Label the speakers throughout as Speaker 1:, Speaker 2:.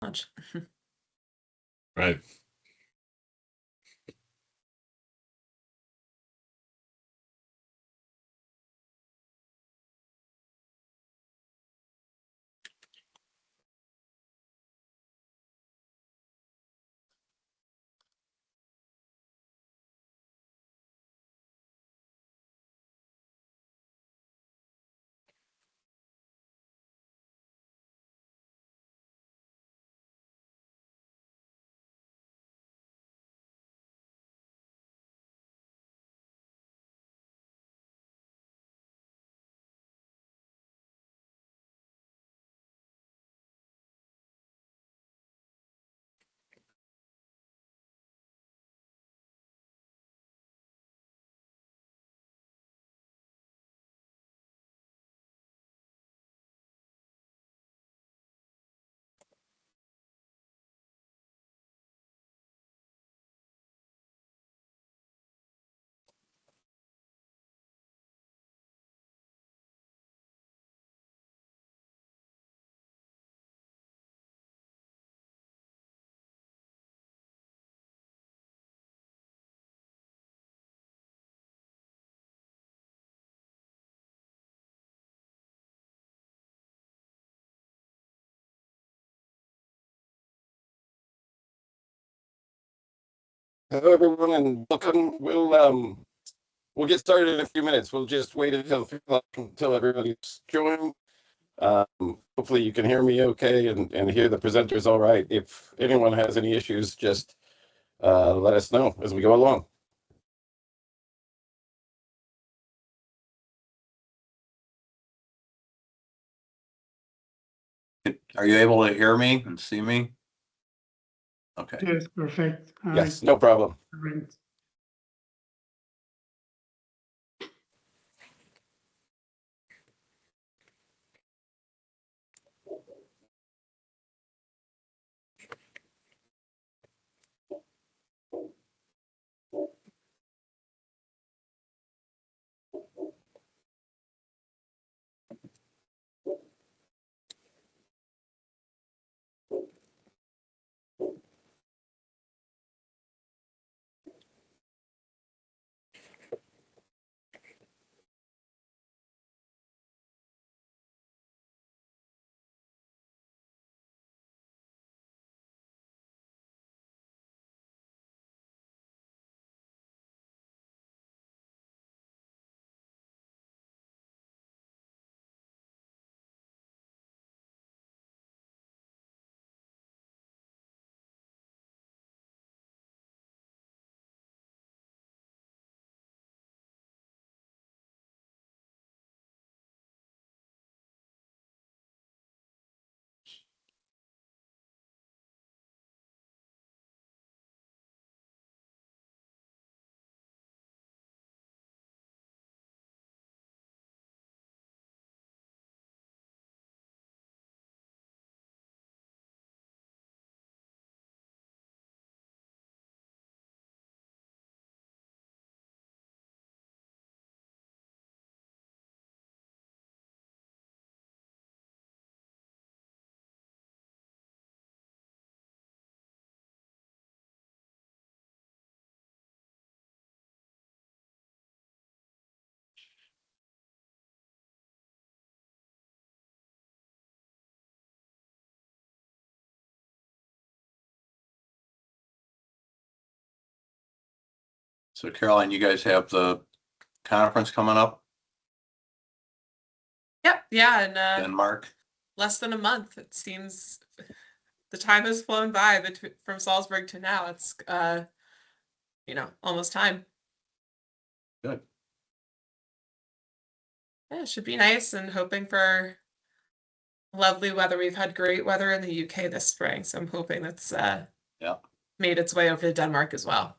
Speaker 1: much.
Speaker 2: Right.
Speaker 3: Hello, everyone, and welcome. We'll get started in a few minutes. We'll just wait until everybody's joined. Hopefully you can hear me okay and hear the presenters all right. If anyone has any issues, just let us know as we go along.
Speaker 4: Are you able to hear me and see me? Okay.
Speaker 5: Yes, perfect.
Speaker 3: Yes, no problem.
Speaker 5: Great.
Speaker 4: So Caroline, you guys have the conference coming up
Speaker 1: Yep, yeah, in
Speaker 4: Denmark?
Speaker 1: less than a month. It seems the time has flown by from Salzburg to now. It's almost time.
Speaker 4: Good.
Speaker 1: Yeah, it should be nice and hoping for lovely weather. We've had great weather in the UK this spring, so I'm hoping that's
Speaker 4: Yeah.
Speaker 1: made its way over to Denmark as well.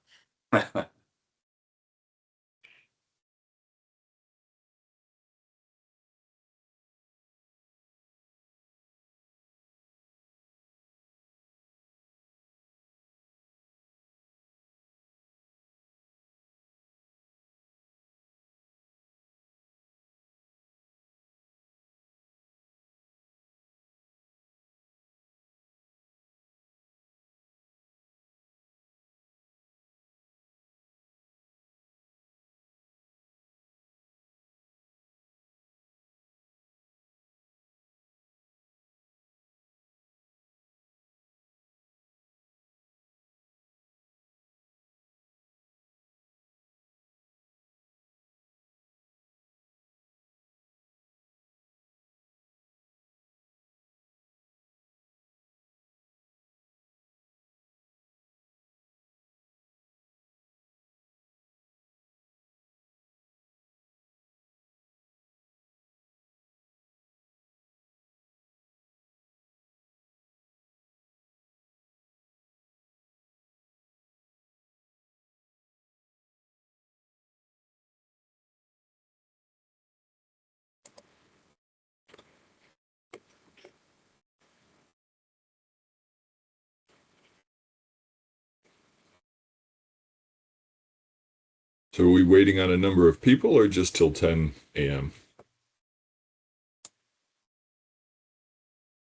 Speaker 2: So are we waiting on a number of people or just till 10 a.m.?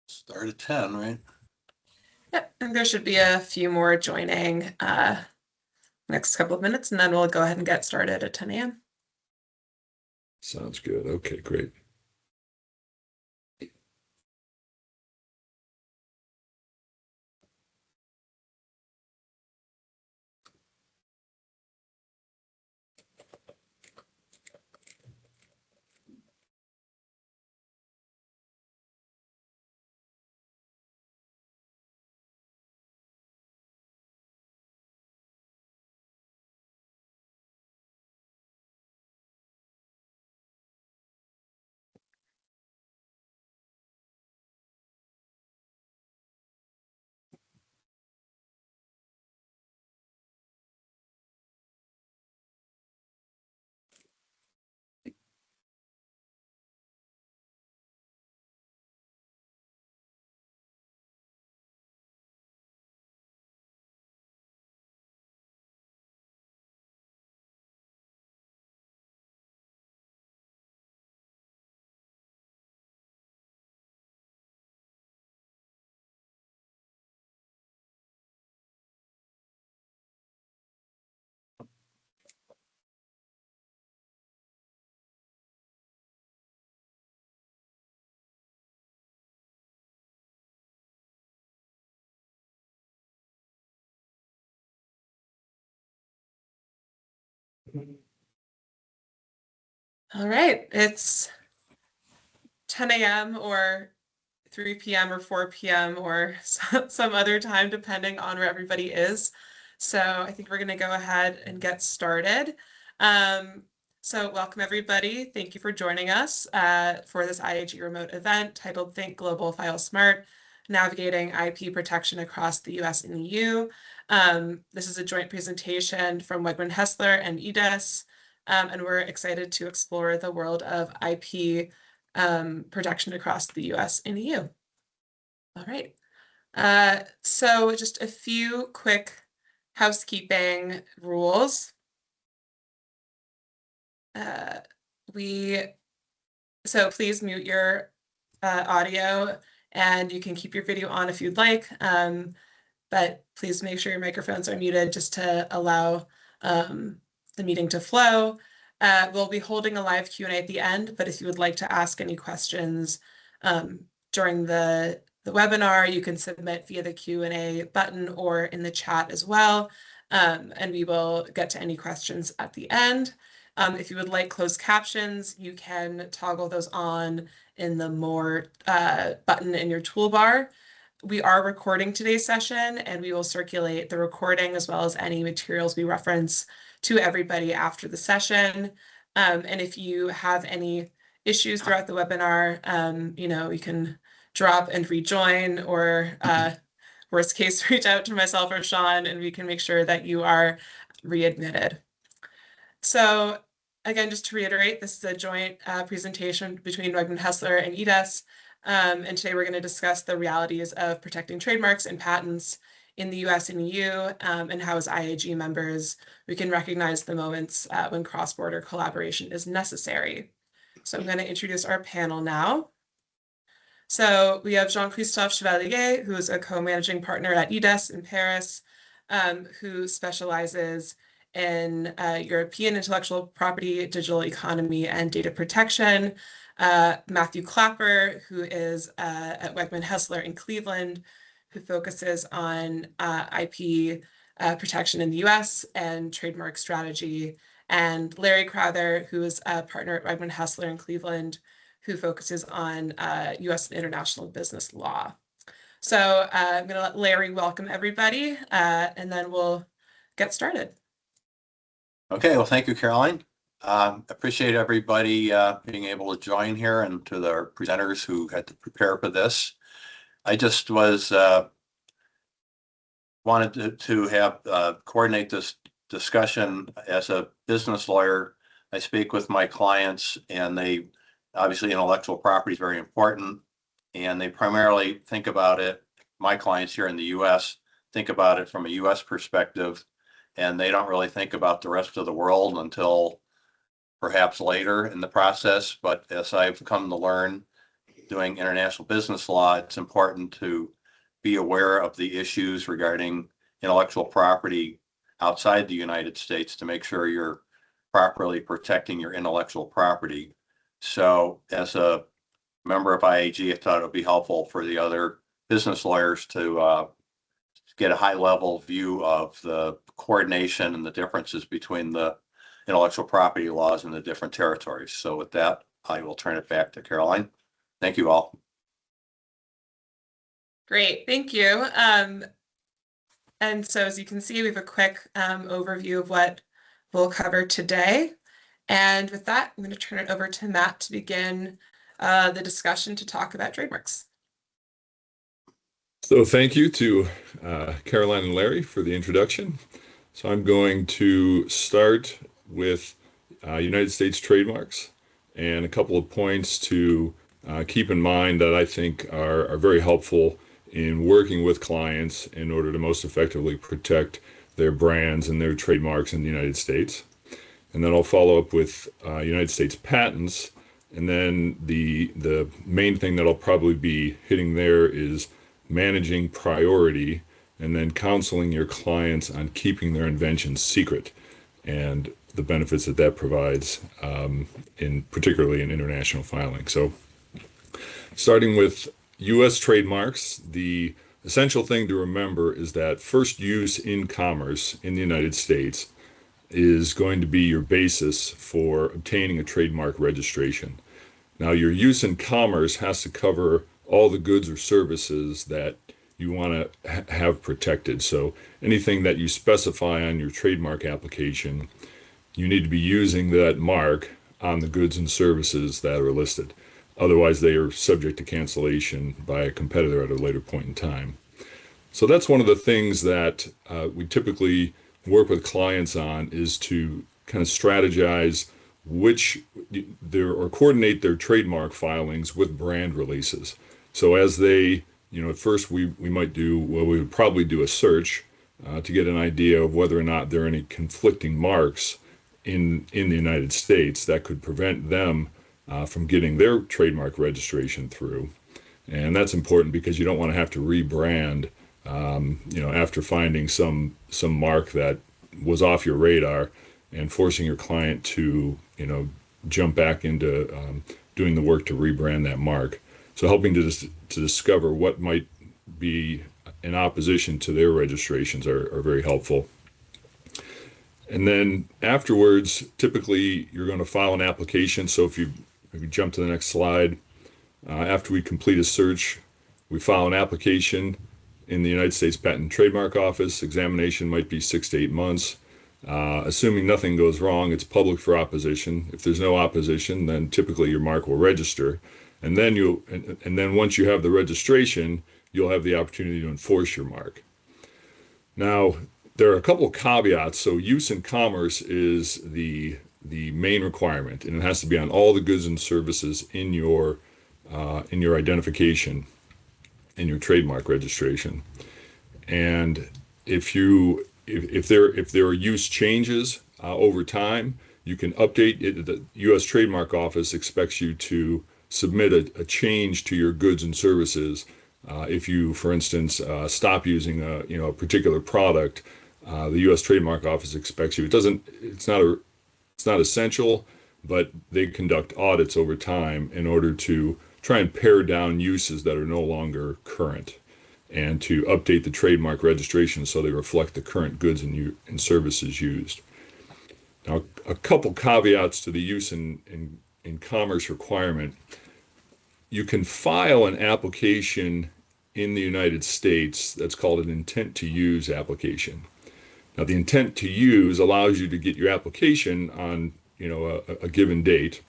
Speaker 4: Start at 10, right?
Speaker 1: Yep, and there should be a few more joining next couple of minutes, and then we'll go ahead and get started at 10 a.m.
Speaker 2: Sounds good. Okay, great.
Speaker 1: All right, it's 10 a.m. or 3 p.m. or 4 p.m. or some other time, depending on where everybody is. So I think we're going to go ahead and get started. So welcome, everybody. Thank you for joining us for this IAG remote event titled Think Global, File Smart, Navigating IP Protection Across the US and EU. This is a joint presentation from Wegman Hessler and EDES, and we're excited to explore the world of IP protection across the US and EU. All right. So just a few quick housekeeping rules. So please mute your audio, and you can keep your video on if you'd like, but please make sure your microphones are muted just to allow the meeting to flow. We'll be holding a live Q&A at the end, but if you would like to ask any questions during the webinar, you can submit via the Q&A button or in the chat as well, and we will get to any questions at the end. If you would like closed captions, you can toggle those on in the More button in your toolbar. We are recording today's session, and we will circulate the recording as well as any materials we reference to everybody after the session. And if you have any issues throughout the webinar, you can drop and rejoin, or worst case, reach out to myself or Sean, and we can make sure that you are readmitted. So again, just to reiterate, this is a joint presentation between Wegman Hessler and EDES. And today we're going to discuss the realities of protecting trademarks and patents in the US and EU, and how as IAG members, we can recognize the moments when cross-border collaboration is necessary. So I'm going to introduce our panel now. So we have Jean-Christophe Chevalier, who is a co-managing partner at EDES in Paris, who specializes in European intellectual property, digital economy, and data protection. Matthew Clapper, who is at Wegman Hessler in Cleveland, who focuses on IP protection in the US and trademark strategy. And Larry Crowther, who is a partner at Wegman Hessler in Cleveland, who focuses on US and international business law. So I'm going to let Larry welcome everybody, and then we'll get started.
Speaker 4: Okay, well, thank you, Caroline. Appreciate everybody being able to join here, and to the presenters who had to prepare for this. I just wanted to have coordinate this discussion. As a business lawyer, I speak with my clients, and they obviously intellectual property is very important, and they primarily think about it. My clients here in the US think about it from a US perspective, and they don't really think about the rest of the world until perhaps later in the process. But as I've come to learn doing international business law, it's important to be aware of the issues regarding intellectual property outside the United States to make sure you're properly protecting your intellectual property. So as a member of IAG, I thought it would be helpful for the other business lawyers to get a high level view of the coordination and the differences between the intellectual property laws in the different territories. So with that, I will turn it back to Caroline. Thank you all.
Speaker 1: Great, thank you. And so as you can see, we have a quick overview of what we'll cover today. And with that, I'm going to turn it over to Matt to begin the discussion to talk about trademarks.
Speaker 2: So thank you to Caroline and Larry for the introduction. So I'm going to start with United States trademarks and a couple of points to keep in mind that I think are very helpful in working with clients in order to most effectively protect their brands and their trademarks in the United States. And then I'll follow up with United States patents. And then the main thing that I'll probably be hitting there is managing priority and then counseling your clients on keeping their inventions secret and the benefits that that provides particularly in international filing. So starting with U.S. trademarks, the essential thing to remember is that first use in commerce in the United States is going to be your basis for obtaining a trademark registration. Now, your use in commerce has to cover all the goods or services that you want to have protected. So anything that you specify on your trademark application, you need to be using that mark on the goods and services that are listed. Otherwise, they are subject to cancellation by a competitor at a later point in time. So that's one of the things that we typically work with clients on, is to kind of strategize or coordinate their trademark filings with brand releases. So as they, at first we would probably do a search to get an idea of whether or not there are any conflicting marks in the United States that could prevent them from getting their trademark registration through. And that's important because you don't want to have to rebrand, after finding some mark that was off your radar and forcing your client to, jump back into doing the work to rebrand that mark. So helping to discover what might be in opposition to their registrations are very helpful. And then afterwards, typically you're going to file an application. So if you jump to the next slide, after we complete a search, we file an application in the United States Patent and Trademark Office. Examination might be 6 to 8 months. Assuming nothing goes wrong, it's public for opposition. If there's no opposition, then typically your mark will register. And then once you have the registration, you'll have the opportunity to enforce your mark. Now, there are a couple of caveats. So use in commerce is the main requirement, and it has to be on all the goods and services in your identification, in your trademark registration. And if there are use changes over time, you can update it. The U.S. Trademark Office expects you to submit a change to your goods and services. If you, for instance, stop using a particular product, the U.S. Trademark Office expects you. It's not essential, but they conduct audits over time in order to try and pare down uses that are no longer current, and to update the trademark registration so they reflect the current goods and services used. Now, a couple caveats to the use in commerce requirement. You can file an application in the United States that's called an intent to use application. Now, the intent to use allows you to get your application on a given date,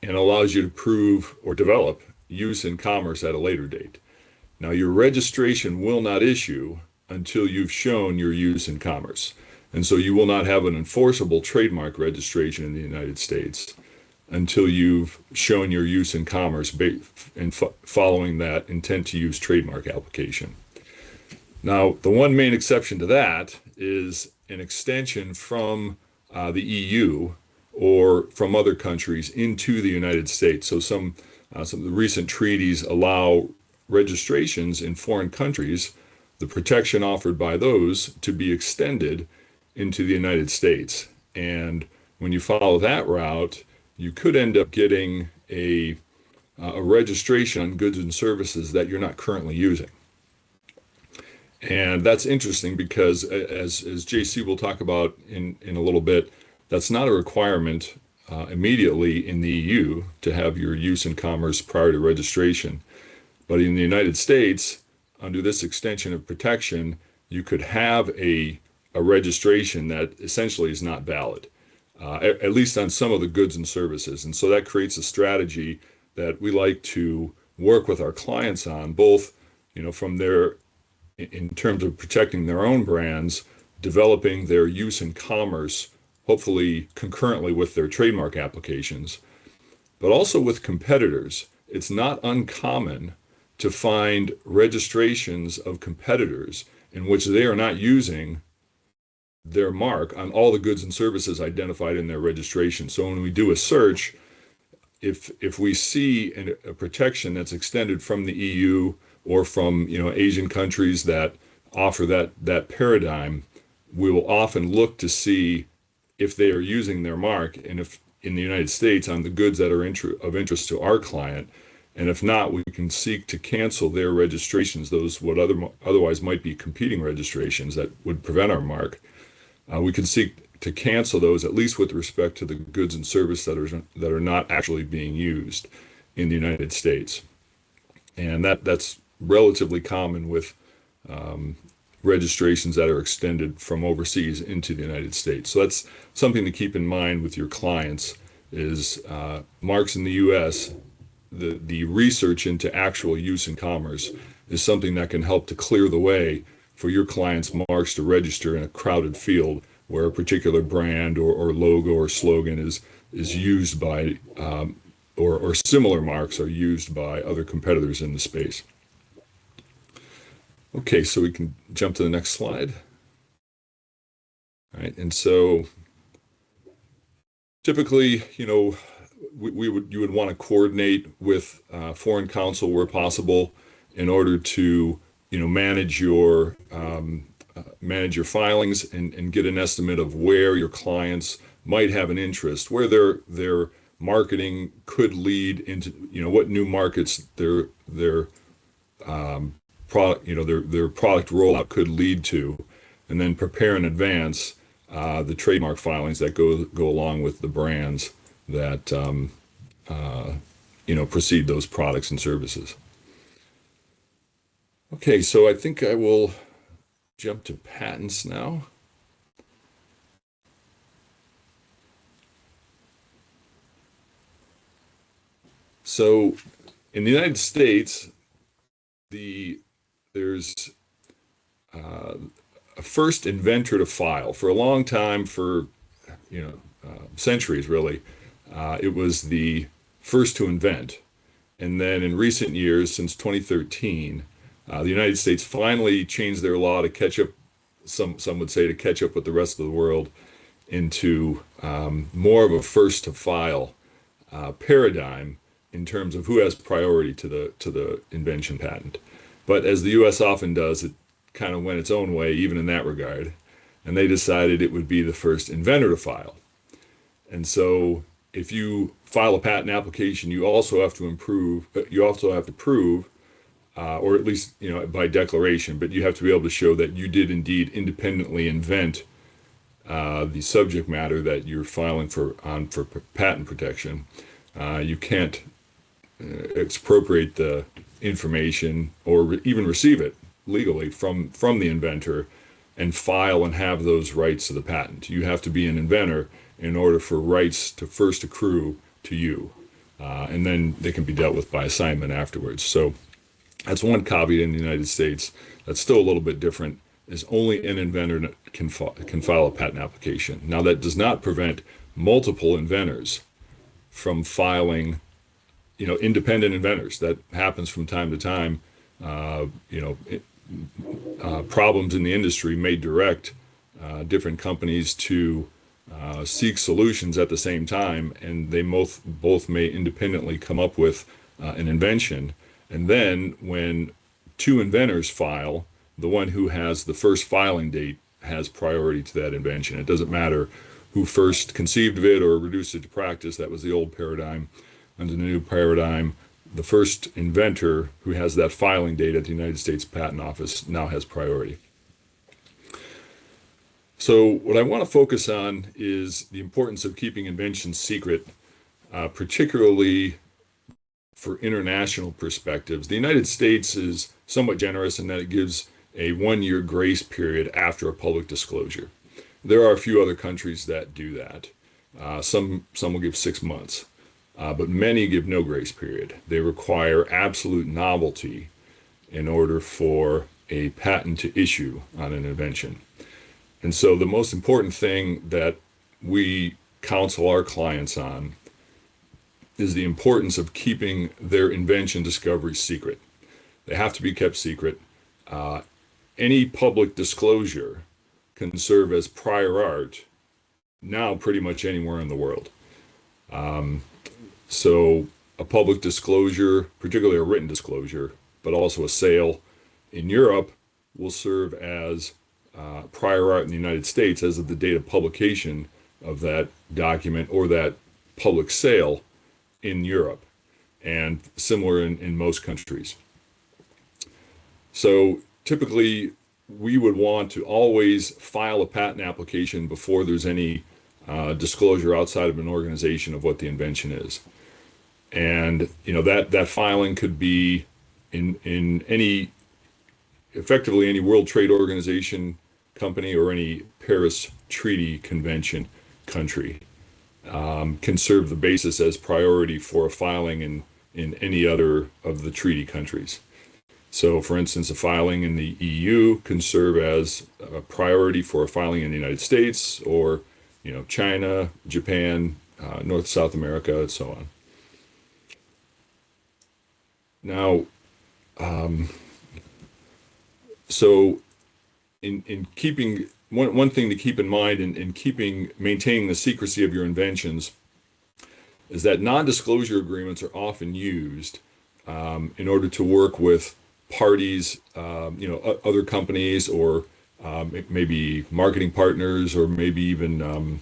Speaker 2: and allows you to prove or develop use in commerce at a later date. Now, your registration will not issue until you've shown your use in commerce. And so you will not have an enforceable trademark registration in the United States until you've shown your use in commerce and following that intent to use trademark application. Now, the one main exception to that is an extension from the EU or from other countries into the United States. So some of the recent treaties allow registrations in foreign countries, the protection offered by those to be extended into the United States. And when you follow that route, you could end up getting a registration on goods and services that you're not currently using. And that's interesting because, as JC will talk about in a little bit, that's not a requirement immediately in the EU to have your use in commerce prior to registration. But in the United States, under this extension of protection, you could have a registration that essentially is not valid, at least on some of the goods and services. And so that creates a strategy that we like to work with our clients on, both, from their, in terms of protecting their own brands, developing their use in commerce, hopefully concurrently with their trademark applications, but also with competitors. It's not uncommon to find registrations of competitors in which they are not using their mark on all the goods and services identified in their registration. So when we do a search, if we see a protection that's extended from the EU or from Asian countries that offer that paradigm, we will often look to see if they are using their mark, and if in the United States on the goods that are of interest to our client. And if not, we can seek to cancel their registrations, those what otherwise might be competing registrations that would prevent our mark. We can seek to cancel those, at least with respect to the goods and services that are not actually being used in the United States. And that's relatively common with registrations that are extended from overseas into the United States. So that's something to keep in mind with your clients is marks in the U.S., the research into actual use in commerce is something that can help to clear the way for your clients' marks to register in a crowded field where a particular brand or logo or slogan is used by, or similar marks are used by other competitors in the space. Okay, so we can jump to the next slide. All right, and so typically, you would want to coordinate with foreign counsel where possible in order to manage your filings and get an estimate of where your clients might have an interest, where their marketing could lead into, what new markets their product, their product rollout could lead to, and then prepare in advance the trademark filings that go along with the brands that precede those products and services. Okay, so I think I will jump to patents now. So in the United States, there's a first inventor to file. For a long time, for centuries really, it was the first to invent. And then in recent years, since 2013, the United States finally changed their law to catch up, some would say to catch up with the rest of the world, into more of a first to file paradigm in terms of who has priority to the invention patent. But as the U.S. often does, it kind of went its own way, even in that regard. And they decided it would be the first inventor to file. And so if you file a patent application, you also have to prove, or at least by declaration, but you have to be able to show that you did indeed independently invent the subject matter that you're filing for patent protection. You can't expropriate the information or even receive it legally from the inventor and file and have those rights to the patent. You have to be an inventor in order for rights to first accrue to you, and then they can be dealt with by assignment afterwards. So that's one caveat in the United States that's still a little bit different, is only an inventor can file a patent application. Now that does not prevent multiple inventors from filing, independent inventors. That happens from time to time. problems in the industry may direct different companies to seek solutions at the same time, and they both may independently come up with an invention. And then when two inventors file, the one who has the first filing date has priority to that invention. It doesn't matter who first conceived of it or reduced it to practice. That was the old paradigm. Under the new paradigm, the first inventor who has that filing date at the United States Patent Office now has priority. So what I want to focus on is the importance of keeping inventions secret, particularly for international perspectives. The United States is somewhat generous in that it gives a 1-year grace period after a public disclosure. There are a few other countries that do that. Some will give 6 months, but many give no grace period. They require absolute novelty in order for a patent to issue on an invention. And so the most important thing that we counsel our clients on is the importance of keeping their invention discovery secret. They have to be kept secret. Any public disclosure can serve as prior art now pretty much anywhere in the world. So a public disclosure, particularly a written disclosure, but also a sale in Europe, will serve as prior art in the United States as of the date of publication of that document or that public sale in Europe, and similar in most countries. So typically we would want to always file a patent application before there's any disclosure outside of an organization of what the invention is. And that filing could be in any, effectively any World Trade Organization company or any Paris Treaty Convention country can serve the basis as priority for a filing in any other of the treaty countries. So for instance, a filing in the EU can serve as a priority for a filing in the United States, or China, Japan, North, South America, and so on. Now, so in keeping, one thing to keep in mind in maintaining the secrecy of your inventions is that non-disclosure agreements are often used in order to work with parties, other companies, or maybe marketing partners, or maybe even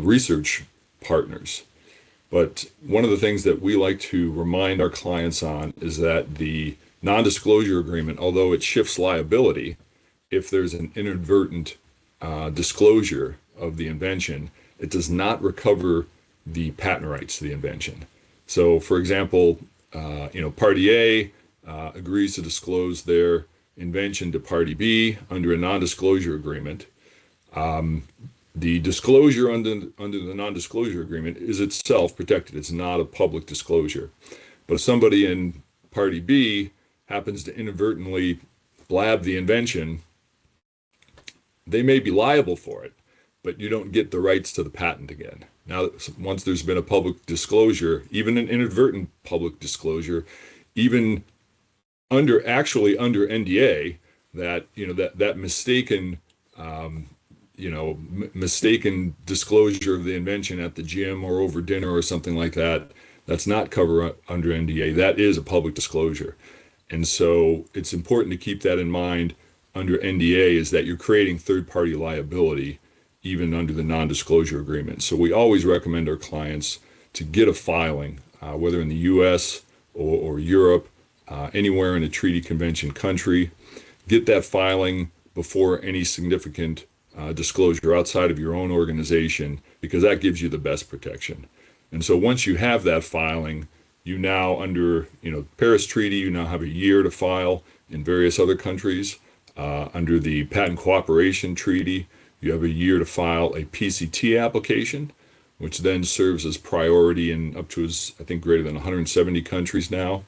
Speaker 2: research partners. But one of the things that we like to remind our clients on is that the non-disclosure agreement, although it shifts liability if there's an inadvertent disclosure of the invention, it does not recover the patent rights to the invention. So for example, Party A agrees to disclose their invention to Party B under a non-disclosure agreement. The disclosure under the non-disclosure agreement is itself protected. It's not a public disclosure. But if somebody in Party B happens to inadvertently blab the invention, they may be liable for it, but you don't get the rights to the patent again. Now, once there's been a public disclosure, even an inadvertent public disclosure, even under NDA, that mistaken mistaken disclosure of the invention at the gym or over dinner or something like that, that's not covered under NDA. That is a public disclosure. And so it's important to keep that in mind under NDA, is that you're creating third-party liability even under the non-disclosure agreement. So we always recommend our clients to get a filing, whether in the US or Europe, anywhere in a treaty convention country. Get that filing before any significant disclosure outside of your own organization, because that gives you the best protection. And so once you have that filing, you now, under Paris Treaty, you now have a year to file in various other countries. Under the Patent Cooperation Treaty, you have a year to file a PCT application, which then serves as priority in up to, I think, greater than 170 countries now,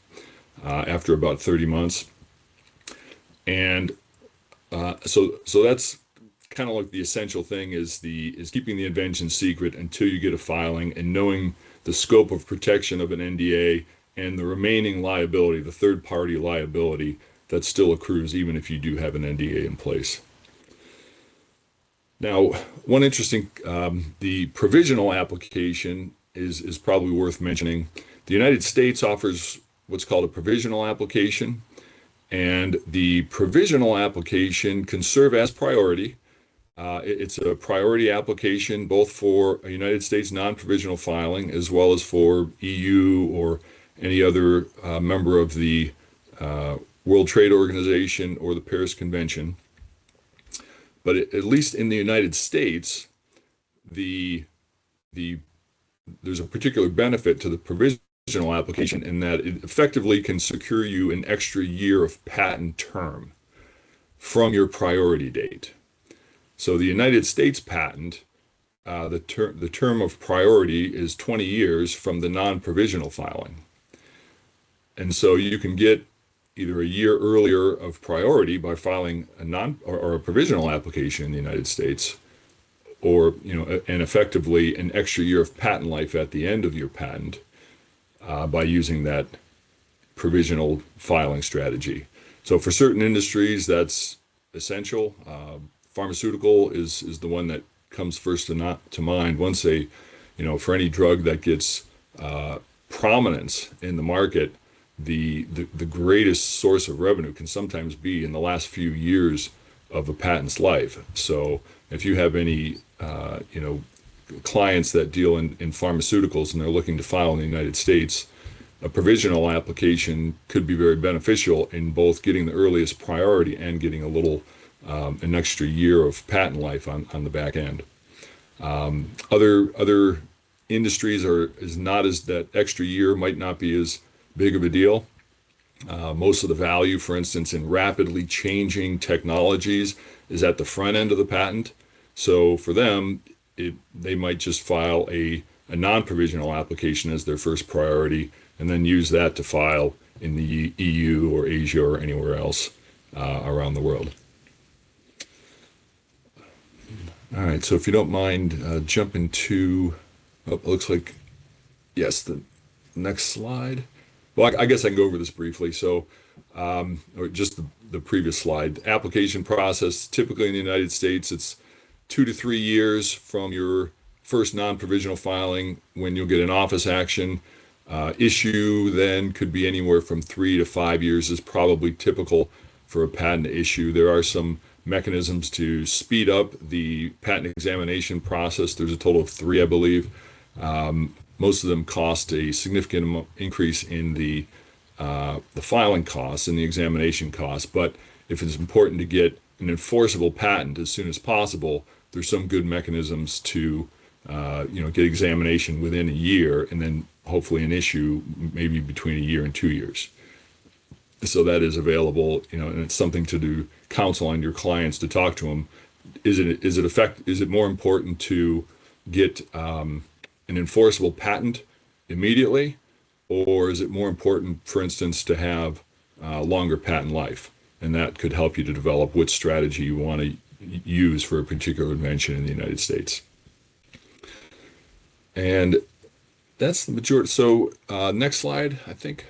Speaker 2: after about 30 months. And so that's kind of like the essential thing is keeping the invention secret until you get a filing, and knowing the scope of protection of an NDA and the remaining liability, the third-party liability that still accrues even if you do have an NDA in place. Now, one interesting, the provisional application is probably worth mentioning. The United States offers what's called a provisional application, and the provisional application can serve as priority. It's a priority application both for a United States non-provisional filing as well as for EU or any other member of the World Trade Organization or the Paris Convention. But at least in the United States, there's a particular benefit to the provisional application in that it effectively can secure you an extra year of patent term from your priority date. So the United States patent, the term of priority is 20 years from the non-provisional filing. And so you can get either a year earlier of priority by filing a provisional application in the United States, or and effectively an extra year of patent life at the end of your patent by using that provisional filing strategy. So for certain industries, that's essential. Pharmaceutical is the one that comes first to mind. Once for any drug that gets prominence in the market, the greatest source of revenue can sometimes be in the last few years of a patent's life. So if you have any clients that deal in pharmaceuticals and they're looking to file in the United States, a provisional application could be very beneficial in both getting the earliest priority and getting an extra year of patent life on the back end. Other industries that extra year might not be as big of a deal. Most of the value, for instance, in rapidly changing technologies is at the front end of the patent. So for them, they might just file a non-provisional application as their first priority and then use that to file in the EU or Asia or anywhere else around the world. All right, so if you don't mind jumping to, it looks like, yes, the next slide. Well, I guess I can go over this briefly. So, or just the previous slide. Application process, typically in the United States, it's 2 to 3 years from your first non-provisional filing when you'll get an office action. Issue then could be anywhere from 3 to 5 years is probably typical for a patent issue. There are some mechanisms to speed up the patent examination process. There's a total of 3, I believe. Most of them cost a significant increase in the filing costs and the examination costs. But if it's important to get an enforceable patent as soon as possible, there's some good mechanisms to get examination within a year and then hopefully an issue maybe between a year and 2 years. So that is available, and it's something to do counsel on your clients to talk to them. Is it more important to get an enforceable patent immediately, or is it more important, for instance, to have longer patent life? And that could help you to develop which strategy you want to use for a particular invention in the United States. And that's the majority. So next slide, I think.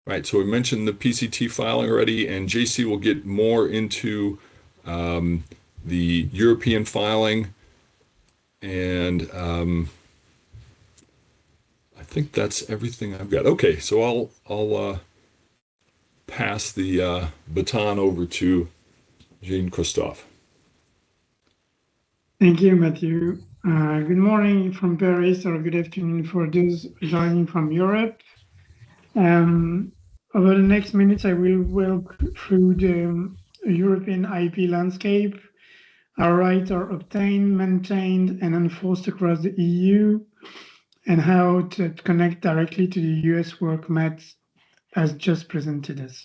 Speaker 2: Right, so we mentioned the PCT filing already, and JC will get more into the European filing. And I think that's everything I've got. Okay, so I'll pass the baton over to Jean-Christophe.
Speaker 5: Thank you, Matthew. Good morning from Paris, or good afternoon for those joining from Europe. Over the next minutes, I will walk through the European IP landscape, how rights are obtained, maintained, and enforced across the EU, and how to connect directly to the US work Matt has just presented us.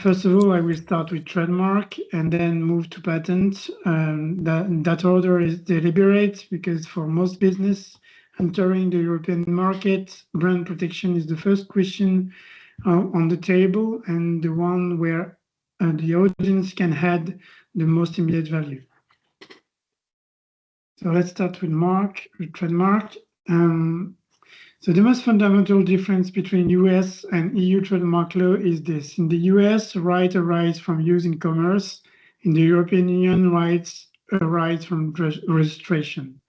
Speaker 5: First of all, I will start with trademark and then move to patent. That order is deliberate because for most business entering the European market, brand protection is the first question on the table and the one where the audience can add the most immediate value. So let's start with trademark. So the most fundamental difference between US and EU trademark law is this. In the US, right arise from use in commerce. In the European Union, rights arise from registration.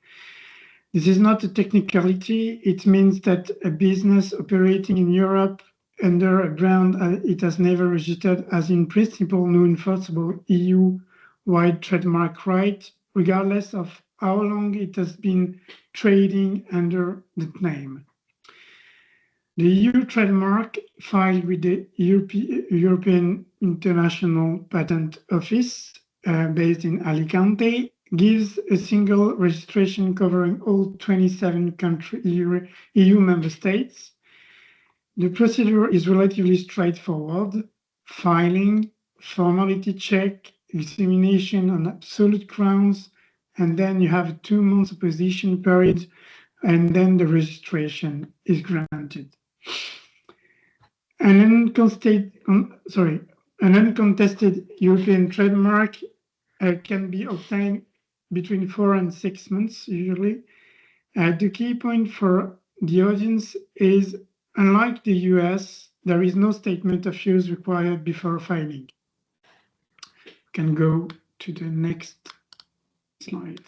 Speaker 5: This is not a technicality. It means that a business operating in Europe under a ground it has never registered as in principle no enforceable EU-wide trademark right, regardless of how long it has been trading under that name. The EU trademark filed with the European International Patent Office based in Alicante gives a single registration covering all 27 EU member states. The procedure is relatively straightforward: filing, formality check, examination on absolute grounds, and then you have a 2-month opposition period, and then the registration is granted. An uncontested European trademark can be obtained between 4 and 6 months usually. The key point for the audience is, unlike the US, there is no statement of use required before filing. We can go to the next slide.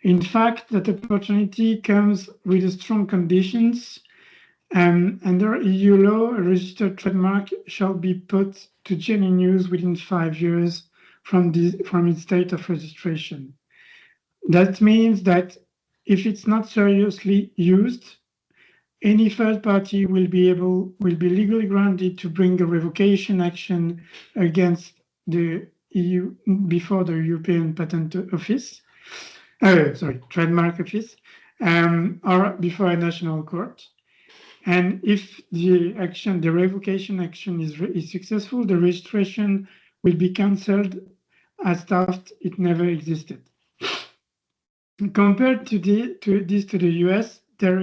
Speaker 5: In fact, that opportunity comes with strong conditions. Under EU law, a registered trademark shall be put to genuine use within 5 years from its date of registration. That means that if it's not seriously used, any third party will be legally granted to bring a revocation action against the EU before the European Patent Office, Trademark Office, or before a national court. And if the revocation action is successful, the registration will be cancelled as thought it never existed. Compared to the US, there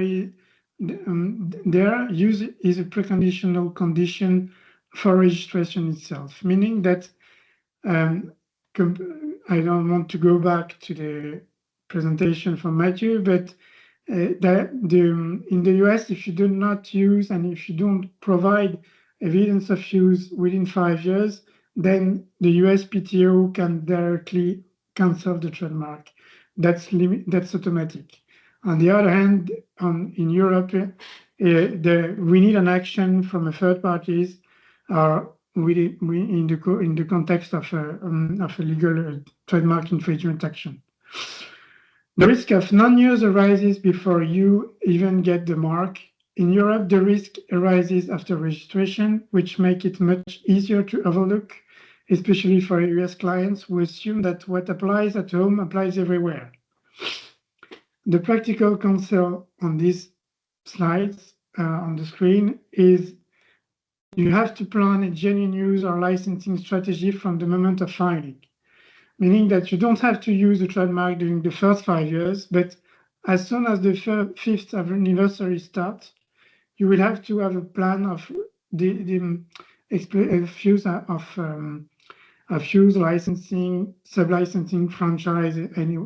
Speaker 5: use is a preconditional condition for registration itself, meaning that I don't want to go back to the presentation from Matthew, but in the US, if you do not use and if you don't provide evidence of use within 5 years, then the USPTO can directly cancel the trademark. That's automatic. On the other hand, in Europe, we need an action from a third parties, in the context of a legal trademark infringement action. The risk of non-use arises before you even get the mark. In Europe, the risk arises after registration, which makes it much easier to overlook, especially for US clients who assume that what applies at home applies everywhere. The practical counsel on these slides on the screen is you have to plan a genuine use or licensing strategy from the moment of filing, meaning that you don't have to use the trademark during the first 5 years, but as soon as the 5th anniversary starts, you will have to have a plan of use licensing, sub-licensing, franchise,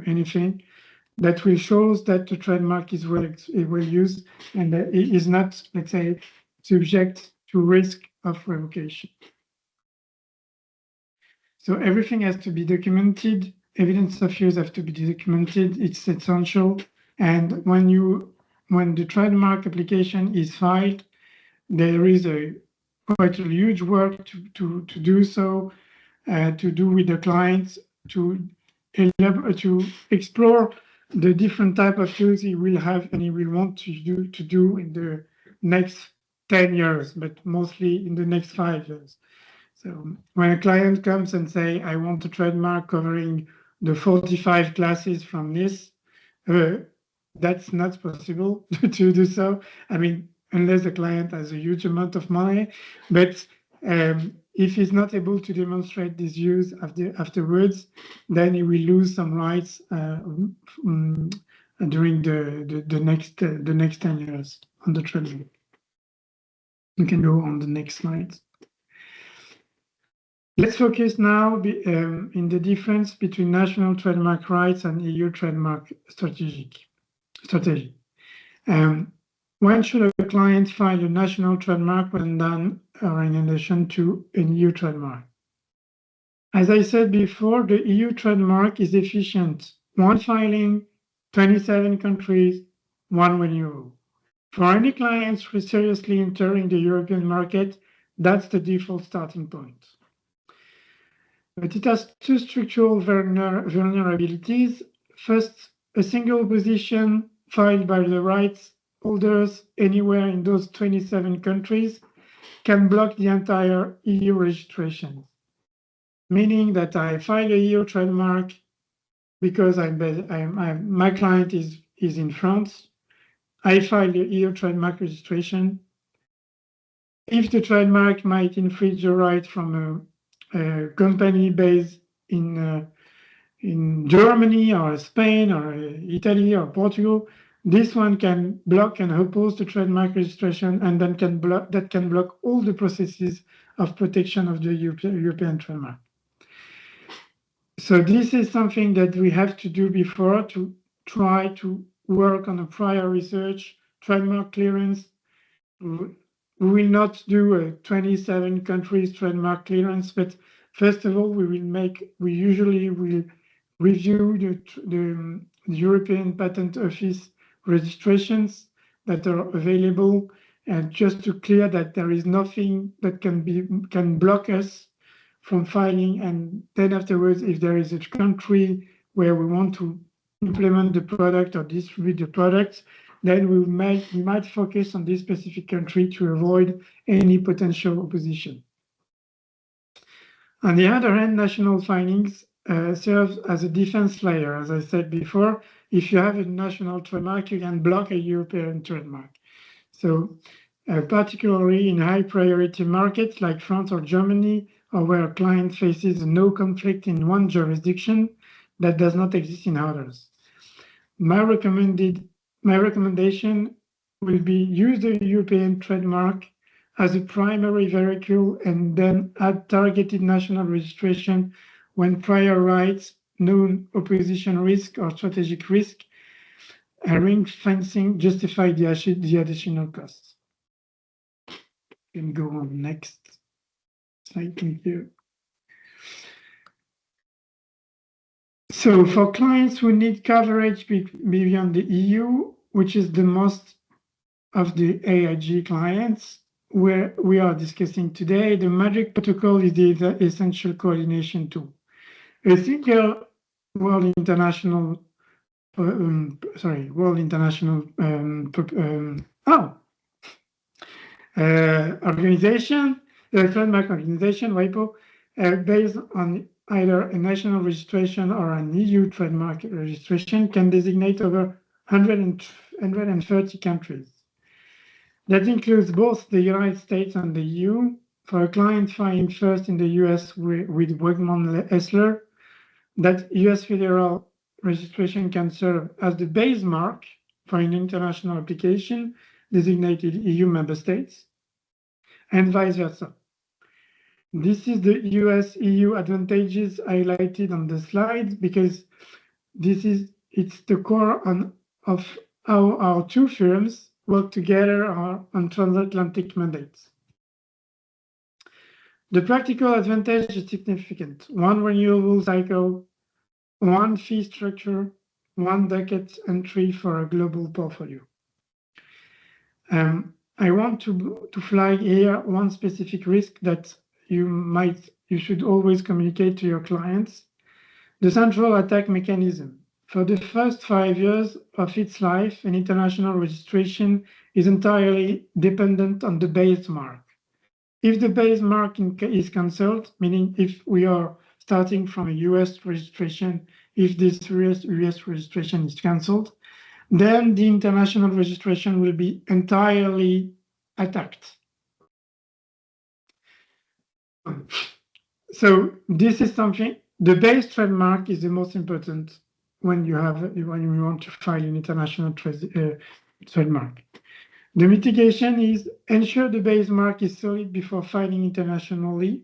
Speaker 5: anything that will show that the trademark is well used and that it is not, let's say, subject to risk of revocation. So everything has to be documented. Evidence of use have to be documented. It's essential. And when the trademark application is filed, there is quite a huge work to do so, to do with the clients, to explore the different type of use he will have and he will want to do in the next 10 years, but mostly in the next 5 years. So when a client comes and say, I want a trademark covering the 45 classes from this, that's not possible to do so. I mean, unless the client has a huge amount of money, but if he's not able to demonstrate this use afterwards, then he will lose some rights during the next 10 years on the trademark. We can go on the next slide. Let's focus now in the difference between national trademark rights and EU trademark strategy. when should a client file a national trademark when done or in addition to an EU trademark? As I said before, the EU trademark is efficient. One filing, 27 countries, one renewal. For any clients who are seriously entering the European market, that's the default starting point. But it has two structural vulnerabilities. First, a single position filed by the rights holders anywhere in those 27 countries can block the entire EU registration. Meaning that I file a EU trademark because my client is in France. I file the EU trademark registration. If the trademark might infringe the right from a company based in Germany or Spain or Italy or Portugal, this one can block and oppose the trademark registration, and then can block all the processes of protection of the European trademark. So this is something that we have to do before to try to work on a prior research, trademark clearance. We will not do a 27 countries trademark clearance, but first of all, we usually will review the European Patent Office registrations that are available, and just to clear that there is nothing that can block us from filing. And then afterwards, if there is a country where we want to implement the product or distribute the product, then we might focus on this specific country to avoid any potential opposition. On the other hand, national filings serves as a defense layer. As I said before, if you have a national trademark, you can block a European trademark. So particularly in high priority markets like France or Germany, or where a client faces no conflict in one jurisdiction that does not exist in others. My recommendation will be use the European trademark as a primary vehicle and then add targeted national registration when prior rights, known opposition risk or strategic risk, and ring fencing justify the additional costs. You can go on next slide, thank you. So for clients who need coverage beyond the EU, which is the most of the IAG clients where we are discussing today, the MAGIC protocol is the essential coordination tool. A single World International organization, the trademark organization, WIPO, based on either a national registration or an EU trademark registration, can designate over 130 countries. That includes both the United States and the EU. For a client filing first in the US with Wegmann-Hessler, that US federal registration can serve as the base mark for an international application designated EU member states, and vice versa. This is the US-EU advantages highlighted on the slide because it's the core of how our two firms work together on transatlantic mandates. The practical advantage is significant. One renewable cycle, one fee structure, one docket entry for a global portfolio. I want to flag here one specific risk that you should always communicate to your clients. The central attack mechanism. For the first 5 years of its life, an international registration is entirely dependent on the base mark. If the base mark is cancelled, meaning if we are starting from a US registration, if this US registration is cancelled, then the international registration will be entirely attacked. So this is something, the base trademark is the most important when you want to file an international trademark. The mitigation is ensure the base mark is solid before filing internationally,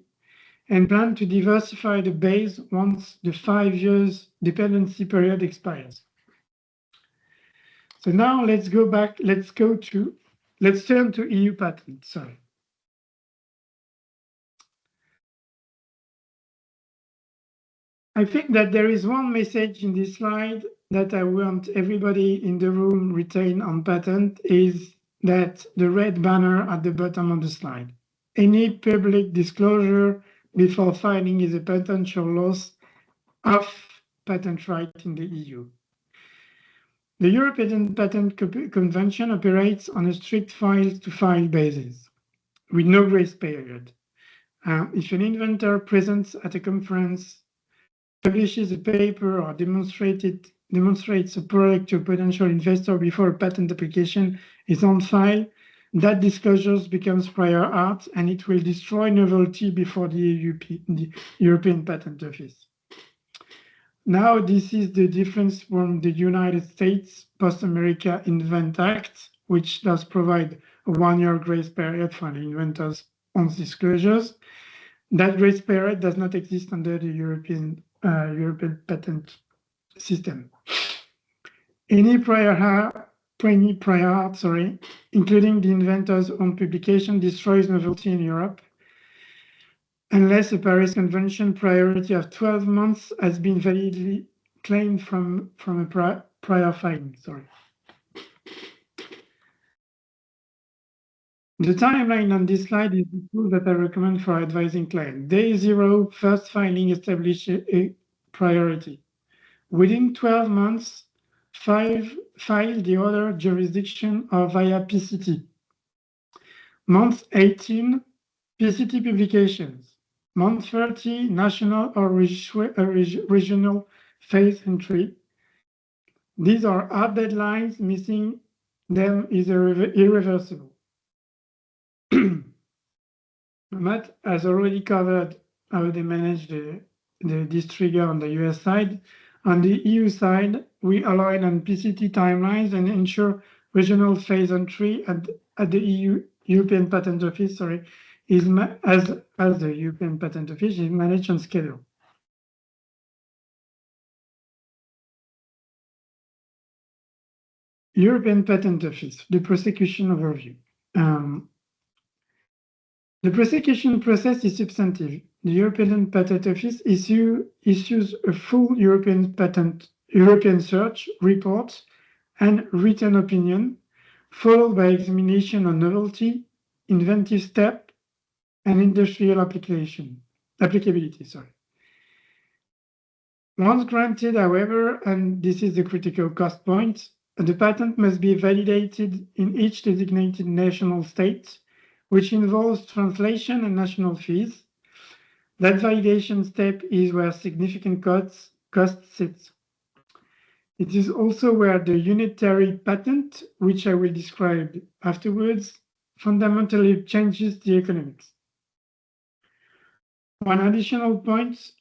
Speaker 5: and plan to diversify the base once the 5 years dependency period expires. So now let's go to Let's turn to EU patents. Sorry. I think that there is one message in this slide that I want everybody in the room retain on patent is that the red banner at the bottom of the slide. Any public disclosure before filing is a potential loss of patent right in the EU. The European Patent Convention operates on a strict file-to-file basis with no grace period. If an inventor presents at a conference, publishes a paper or demonstrates a product to a potential investor before a patent application is on file, that disclosure becomes prior art and it will destroy novelty before the European Patent Office. Now, this is the difference from the United States Post-America Invent Act, which does provide a one-year grace period for the inventors on disclosures. That grace period does not exist under the European patent system. Any prior art, including the inventor's own publication, destroys novelty in Europe unless a Paris Convention priority of 12 months has been validly claimed from a prior filing. The timeline on this slide is the tool that I recommend for advising clients. Day 0, first filing establishes a priority. Within 12 months, file the other jurisdiction or via PCT. Month 18, PCT publications. Month 30, national or regional phase entry. These are hard deadlines, missing them is irreversible. Matt has already covered how they manage this trigger on the US side. On the EU side, we align on PCT timelines and ensure regional phase entry at the European Patent Office, as the European Patent Office is managed on schedule. European Patent Office, the prosecution overview. The prosecution process is substantive. The European Patent Office issues a full European search report and written opinion, followed by examination on novelty, inventive step, and industrial applicability. Once granted, however, and this is the critical cost point, the patent must be validated in each designated national state, which involves translation and national fees. That validation step is where significant cost sits. It is also where the unitary patent, which I will describe afterwards, fundamentally changes the economics. One additional point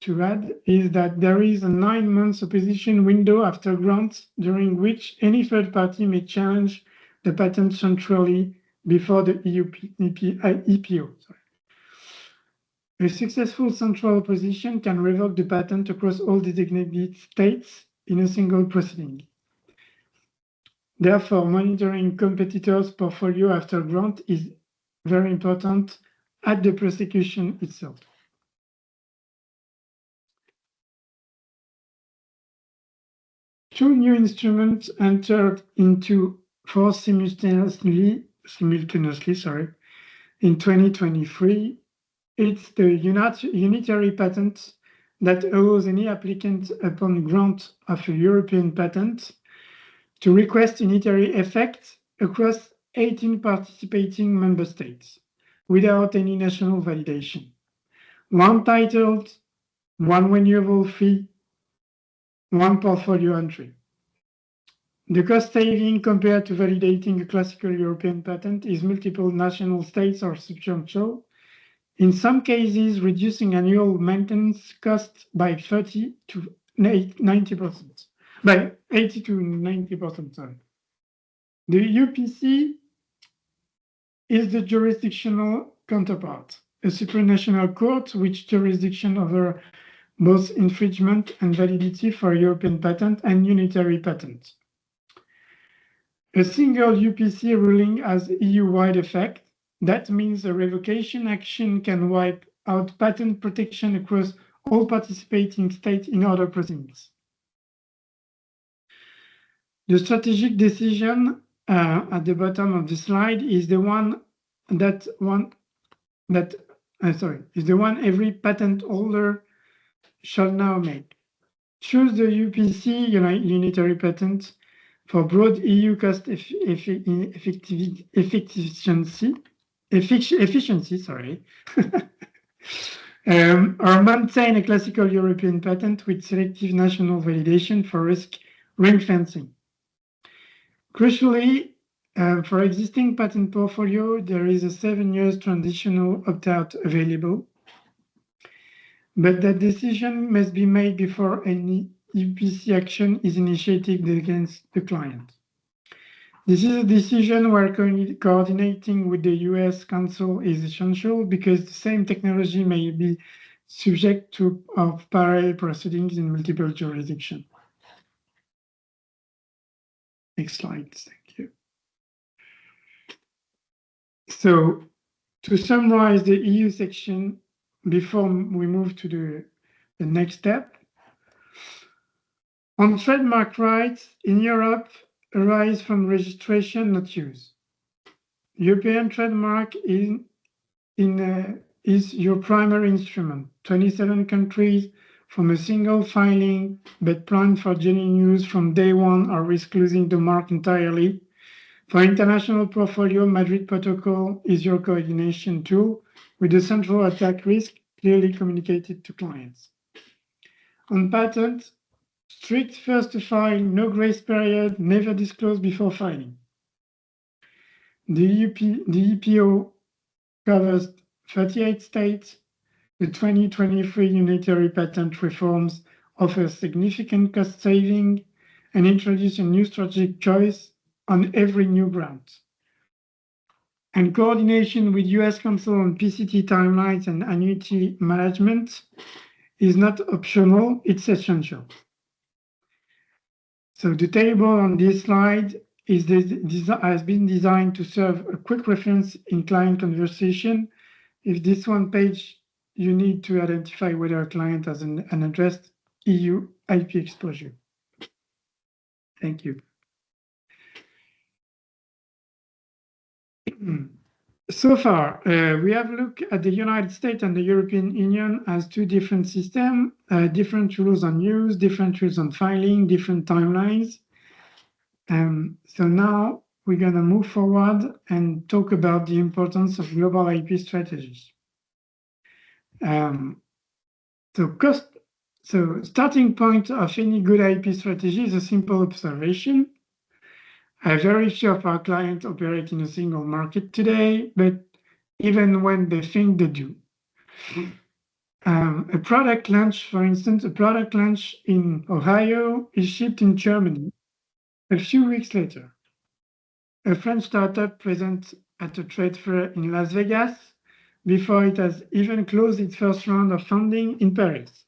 Speaker 5: to add is that there is a 9-month opposition window after grant, during which any third party may challenge the patent centrally before the EPO. A successful central opposition can revoke the patent across all designated states in a single proceeding. Therefore, monitoring competitors' portfolio after grant is very important at the prosecution itself. Two new instruments entered into force simultaneously in 2023. It's the unitary patent that allows any applicant upon grant of a European patent to request unitary effect across 18 participating member states without any national validation. One title, one renewable fee, one portfolio entry. The cost saving compared to validating a classical European patent is multiple national states are substantial, in some cases reducing annual maintenance costs by 30 to 90%, by 80 to 90%. Sorry. The UPC is the jurisdictional counterpart, a supranational court which jurisdiction over both infringement and validity for European patent and unitary patent. A single UPC ruling has EU-wide effect. That means a revocation action can wipe out patent protection across all participating states in other proceedings. The strategic decision at the bottom of the slide is the one every patent holder shall now make. Choose the UPC, unitary patent, for broad EU cost efficiency, or maintain a classical European patent with selective national validation for risk ring fencing. Crucially, for existing patent portfolio, there is a 7 years transitional opt-out available, but that decision must be made before any UPC action is initiated against the client. This is a decision where coordinating with the US Council is essential because the same technology may be subject to parallel proceedings in multiple jurisdictions. Next slide, thank you. So, to summarize the EU section before we move to the next step, on trademark rights in Europe arise from registration, not use. European trademark is your primary instrument. 27 countries from a single filing, but planned for genuine use from day one or risk losing the mark entirely. For international portfolio, Madrid Protocol is your coordination tool with the central attack risk clearly communicated to clients. On patent, strict first to file, no grace period, never disclose before filing. The EPO covers 38 states. The 2023 unitary patent reforms offer significant cost saving and introduce a new strategic choice on every new grant. And coordination with US Council on PCT timelines and annuity management is not optional, it's essential. So the table on this slide has been designed to serve a quick reference in client conversation. If this one page, you need to identify whether a client has an addressed EU IP exposure. Thank you. So far, we have looked at the United States and the European Union as two different systems, different rules on use, different rules on filing, different timelines. So now we're going to move forward and talk about the importance of global IP strategies. So starting point of any good IP strategy is a simple observation. Very few of our clients operate in a single market today, but even when they think they do. A product launch, for instance, a product launch in Ohio is shipped in Germany a few weeks later. A French startup presents at a trade fair in Las Vegas before it has even closed its first round of funding in Paris.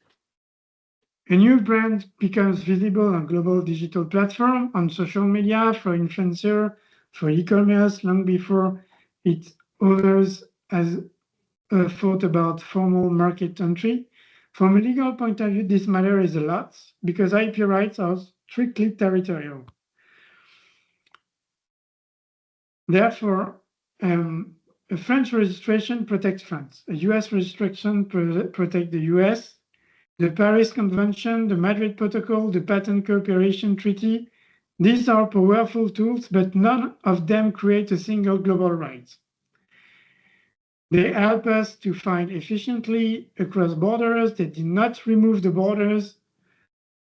Speaker 5: A new brand becomes visible on global digital platform, on social media, for influencer, for e-commerce, long before its owners has thought about formal market entry. From a legal point of view, this matters a lot because IP rights are strictly territorial. Therefore, a French registration protects France. A US registration protects the US. The Paris Convention, the Madrid Protocol, the Patent Cooperation Treaty, these are powerful tools, but none of them create a single global right. They help us to find efficiently across borders. They did not remove the borders.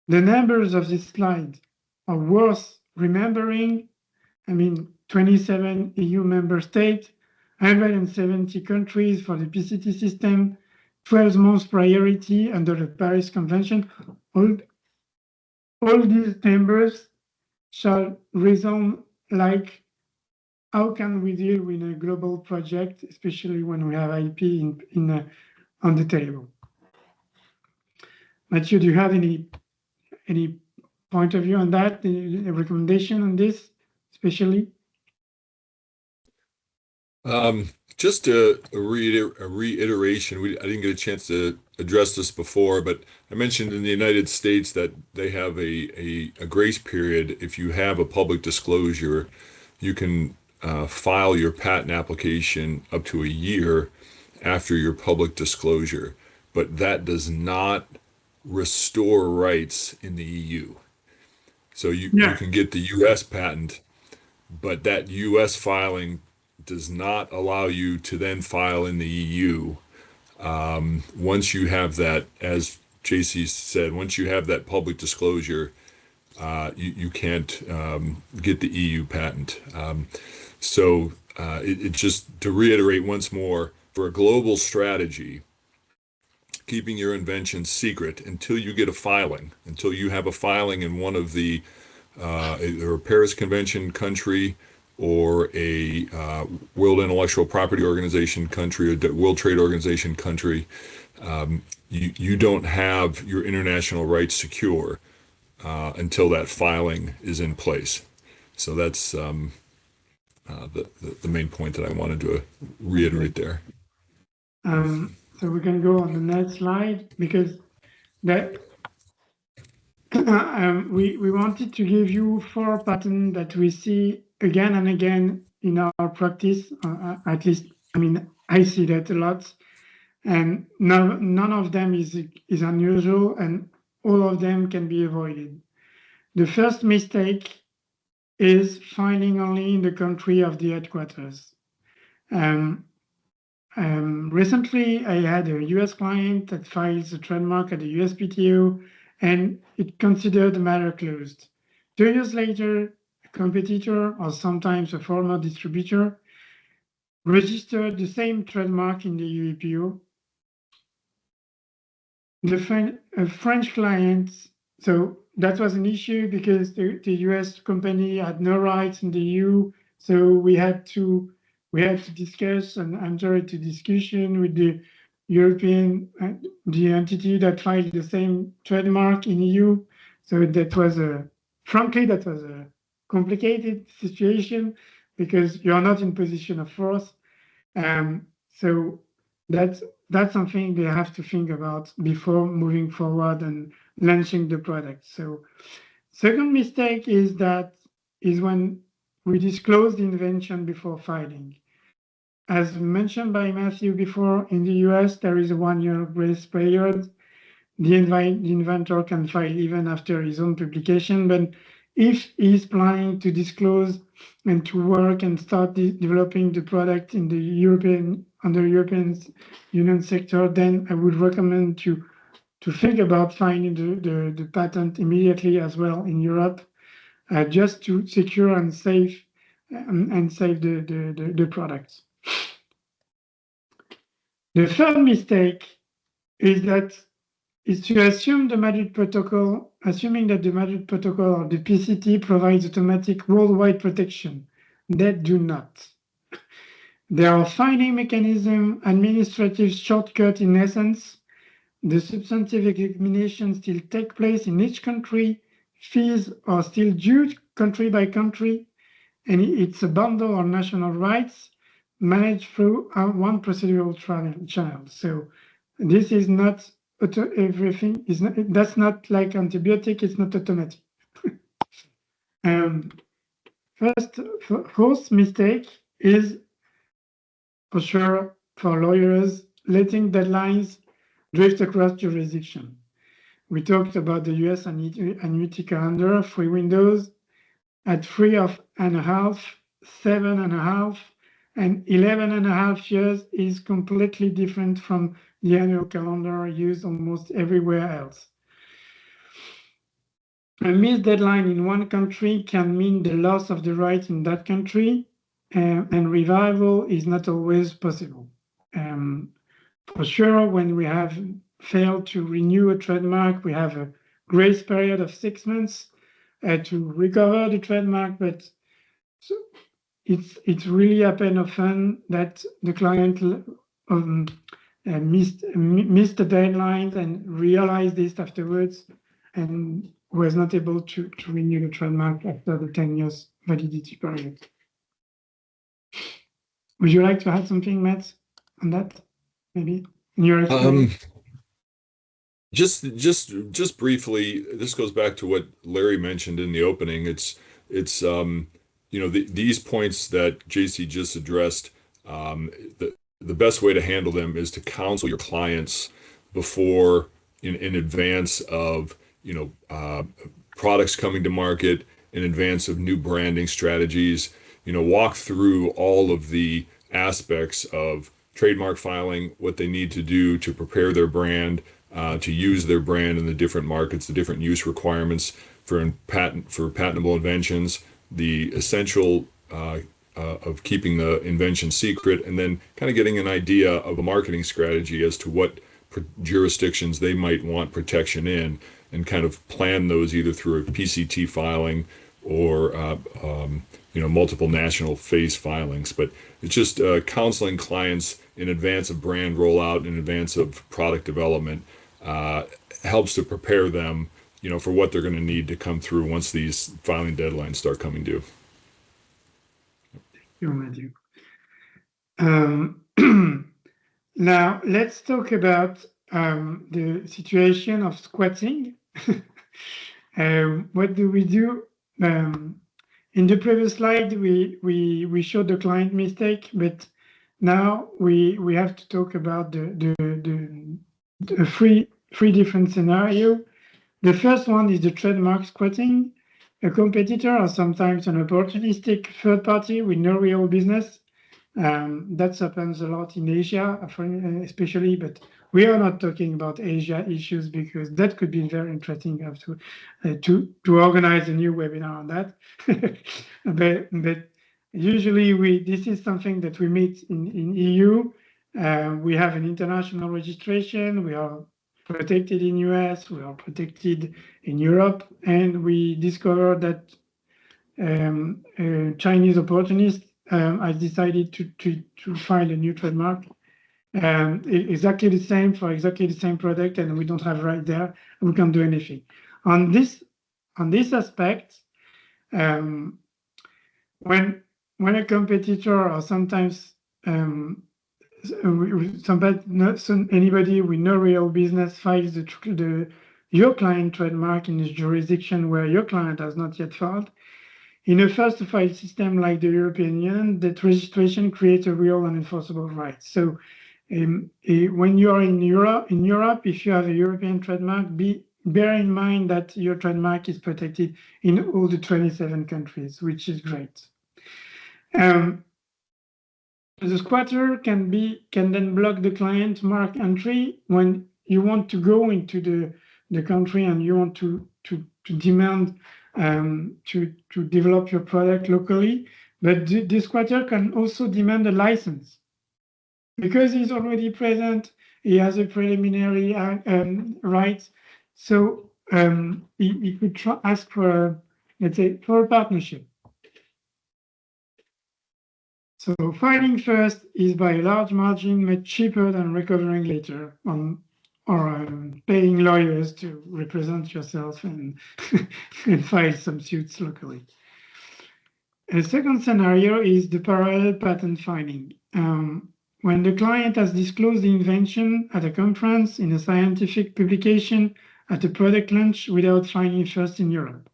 Speaker 5: The numbers of this slide are worth remembering. 27 EU member states, 170 countries for the PCT system, 12 months priority under the Paris Convention. All these numbers shall resound like, how can we deal with a global project, especially when we have IP on the table? Mathieu, do you have any point of view on that, a recommendation on this especially?
Speaker 2: Just a reiteration, I didn't get a chance to address this before, but I mentioned in the United States that they have a grace period. If you have a public disclosure, you can file your patent application up to a year after your public disclosure, but that does not restore rights in the EU. So you can get the US patent, but that US filing does not allow you to then file in the EU. Once you have that, as JC said, once you have that public disclosure, you can't get the EU patent. So it just to reiterate once more, for a global strategy, keeping your invention secret until you get a filing, until you have a filing in one of the either a Paris Convention country or a World Intellectual Property Organization country or World Trade Organization country, you don't have your international rights secure until that filing is in place. So that's the main point that I wanted to reiterate there.
Speaker 5: So we can go on the next slide, because that we wanted to give you 4 patterns that we see again and again in our practice. At least, I mean, I see that a lot, and none of them is unusual, and all of them can be avoided. The first mistake is filing only in the country of the headquarters. Recently, I had a US client that files a trademark at the USPTO, and it considered the matter closed. 2 years later, a competitor, or sometimes a former distributor, registered the same trademark in the UEPO. A French client, so that was an issue because the US company had no rights in the EU, so we had to discuss and enter into discussion with the European, the entity that filed the same trademark in EU. So that was frankly, that was a complicated situation because you are not in position of force. So that's something they have to think about before moving forward and launching the product. So second mistake is when we disclose the invention before filing. As mentioned by Matthew before, in the US, there is a 1-year grace period. The inventor can file even after his own publication, but if he's planning to disclose and to work and start developing the product in the European Union sector, then I would recommend to think about filing the patent immediately as well in Europe, just to secure and save the products. The third mistake is to assume the Madrid Protocol, assuming that the Madrid Protocol or the PCT provides automatic worldwide protection. That do not. There are filing mechanism, administrative shortcut in essence. The substantive examination still take place in each country. Fees are still due country by country, and it's a bundle of national rights managed through one procedural channel. So this is not everything is not, that's not like antibiotic, it's not automatic. Fourth mistake is for sure for lawyers letting deadlines drift across jurisdiction. We talked about the US annuity calendar, 3 windows at 3.5, 7.5, and 11.5 years is completely different from the annual calendar used almost everywhere else. A missed deadline in one country can mean the loss of the right in that country, and revival is not always possible. For sure, when we have failed to renew a trademark, we have a grace period of 6 months to recover the trademark, but it's really happened often that the client missed the deadline and realized this afterwards and was not able to renew the trademark after the 10 years validity period. Would you like to add something, Matt, on that? Maybe in your experience?
Speaker 2: Just briefly, this goes back to what Larry mentioned in the opening. It's these points that JC just addressed. The best way to handle them is to counsel your clients before, in advance of products coming to market, in advance of new branding strategies. Walk through all of the aspects of trademark filing, what they need to do to prepare their brand, to use their brand in the different markets, the different use requirements for patentable inventions, the essential of keeping the invention secret, and then kind of getting an idea of a marketing strategy as to what jurisdictions they might want protection in, and kind of plan those either through a PCT filing or multiple national phase filings. But it's just counseling clients in advance of brand rollout, in advance of product development, helps to prepare them, for what they're going to need to come through once these filing deadlines start coming due.
Speaker 5: Thank you, Matthew. Now let's talk about the situation of squatting. What do we do? In the previous slide, we showed the client mistake, but now we have to talk about the three different scenarios. The first one is the trademark squatting. A competitor or sometimes an opportunistic third party with no real business. That happens a lot in Asia, especially, but we are not talking about Asia issues because that could be very interesting to organize a new webinar on that. but usually this is something that we meet in EU. We have an international registration. We are protected in US. We are protected in Europe, and we discovered that Chinese opportunist has decided to file a new trademark. Exactly the same for exactly the same product, and we don't have right there. We can't do anything on this aspect. When a competitor or sometimes anybody with no real business files your client trademark in a jurisdiction where your client has not yet filed. In a first-to-file system like the European Union, that registration creates a real and enforceable right. So when you are in Europe, if you have a European trademark, bear in mind that your trademark is protected in all the 27 countries, which is great. The squatter can then block the client mark entry when you want to go into the country and you want to demand to develop your product locally. But the squatter can also demand a license. Because he's already present, he has a preliminary right. So he could ask for, let's say, for a partnership. So filing first is by a large margin much cheaper than recovering later or paying lawyers to represent yourself and file some suits locally. A second scenario is the parallel patent filing. When the client has disclosed the invention at a conference, in a scientific publication, at a product launch without filing first in Europe.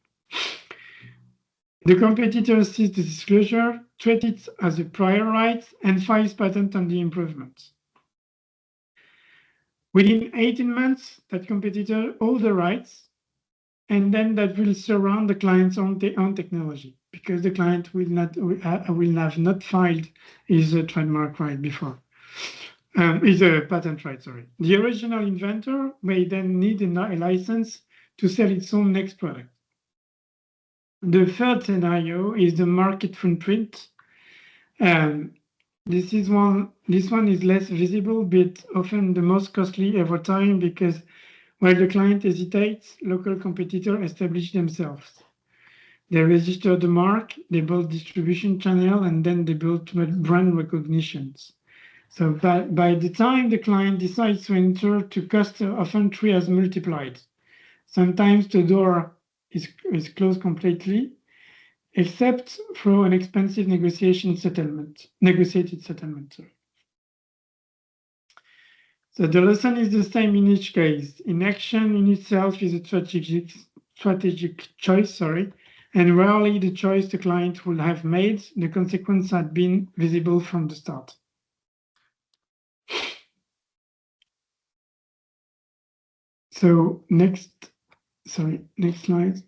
Speaker 5: The competitor sees the disclosure, treats it as a prior right, and files patent on the improvement. Within 18 months, that competitor holds the rights, and then that will surround the client's own technology, because the client will have not filed his trademark right before. Is a patent right, sorry. The original inventor may then need a license to sell its own next product. The third scenario is the market footprint. This one is less visible, but often the most costly over time, because while the client hesitates, local competitors establish themselves. They register the mark, they build distribution channel, and then they build brand recognitions. So by the time the client decides to enter, the cost of entry has multiplied. Sometimes the door is closed completely, except through an expensive negotiated settlement. So the lesson is the same in each case. Inaction in itself is a strategic choice, and rarely the choice the client would have made. The consequence had been visible from the start. So next slide.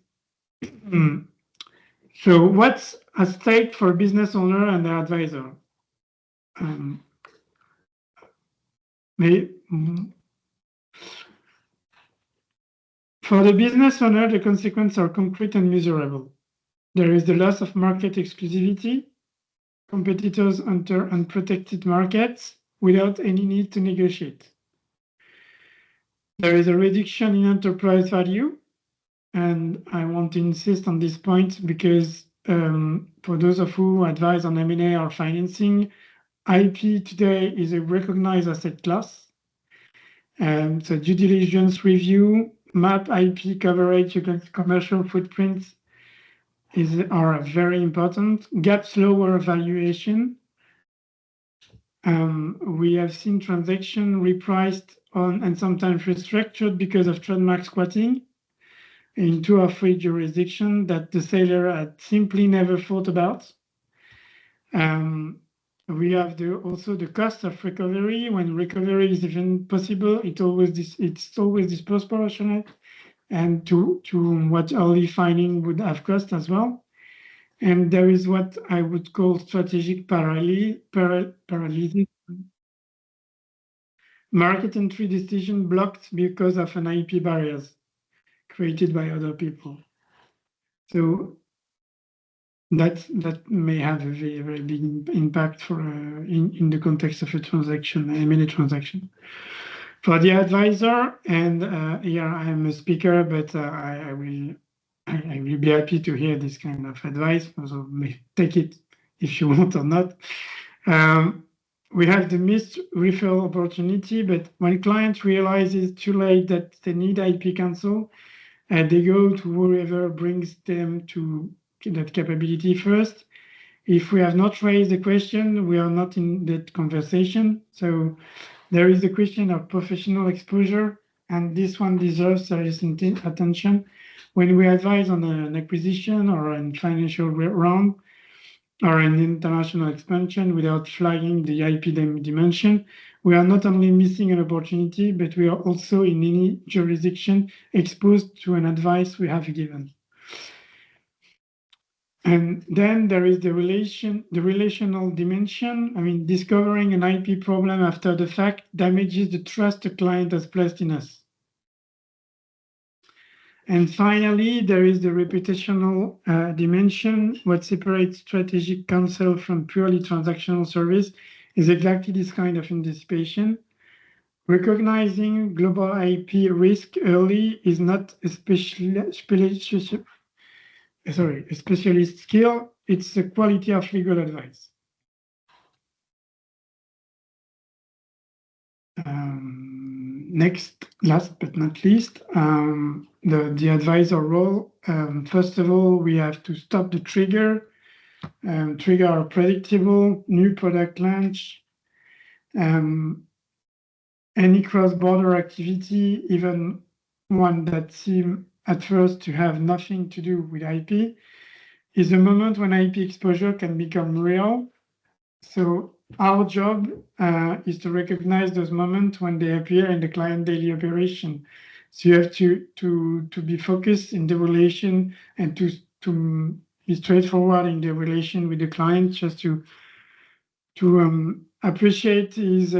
Speaker 5: So what's at stake for a business owner and their advisor? For the business owner, the consequences are concrete and measurable. There is the loss of market exclusivity. Competitors enter unprotected markets without any need to negotiate. There is a reduction in enterprise value. And I want to insist on this point because for those of you who advise on M&A or financing, IP today is a recognized asset class. So due diligence review, map IP coverage against commercial footprints are very important. Gaps lower valuation. We have seen transaction repriced on and sometimes restructured because of trademark squatting in 2 or 3 jurisdictions that the seller had simply never thought about. We have also the cost of recovery. When recovery is even possible, it's always disproportionate and to what early finding would have cost as well. And there is what I would call strategic paralysis. Market entry decision blocked because of an IP barriers created by other people. So that may have a very, very big impact for in the context of a transaction, an M&A transaction. For the advisor, and here I am a speaker, but I will be happy to hear this kind of advice. So take it if you want or not. We have the missed referral opportunity, but when clients realize it's too late that they need IP counsel, they go to whoever brings them to that capability first. If we have not raised the question, we are not in that conversation. So there is the question of professional exposure, and this one deserves serious attention. When we advise on an acquisition or a financial round or an international expansion without flagging the IP dimension, we are not only missing an opportunity, but we are also in any jurisdiction exposed to an advice we have given. And then there is the relational dimension. I mean, discovering an IP problem after the fact damages the trust the client has placed in us. And finally, there is the reputational dimension. What separates strategic counsel from purely transactional service is exactly this kind of anticipation. Recognizing global IP risk early is not a specialist skill. It's the quality of legal advice. Next, last but not least, the advisor role. First of all, we have to stop the trigger. Trigger are predictable, new product launch, any cross-border activity, even one that seems at first to have nothing to do with IP, is a moment when IP exposure can become real. So our job is to recognize those moments when they appear in the client daily operation. So you have to be focused in the relation and to be straightforward in the relation with the client, just to appreciate his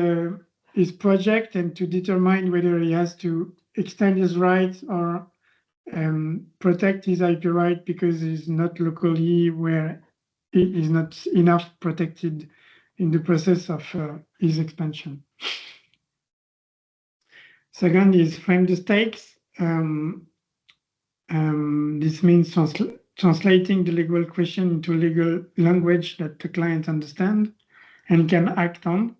Speaker 5: project and to determine whether he has to extend his rights or protect his IP right because he's not locally where it is not enough protected in the process of his expansion. Second is frame the stakes. This means translating the legal question into legal language that the client understands and can act on.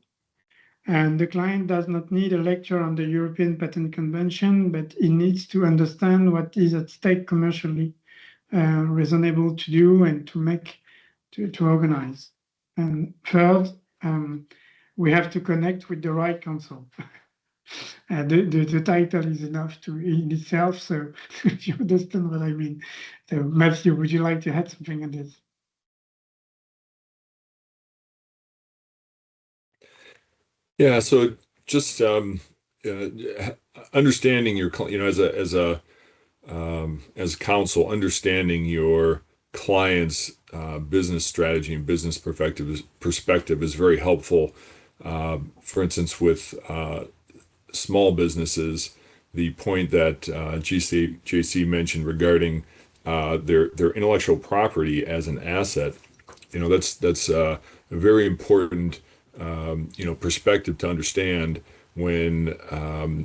Speaker 5: And the client does not need a lecture on the European Patent Convention, but he needs to understand what is at stake commercially reasonable to do and to organize. And third, we have to connect with the right counsel. The title is enough in itself, so if you understand what I mean. So Matthew, would you like to add something on this?
Speaker 2: Yeah, so just understanding your, as counsel, understanding your client's business strategy and business perspective is very helpful. For instance, with small businesses, the point that JC mentioned regarding their intellectual property as an asset, that's a very important perspective to understand when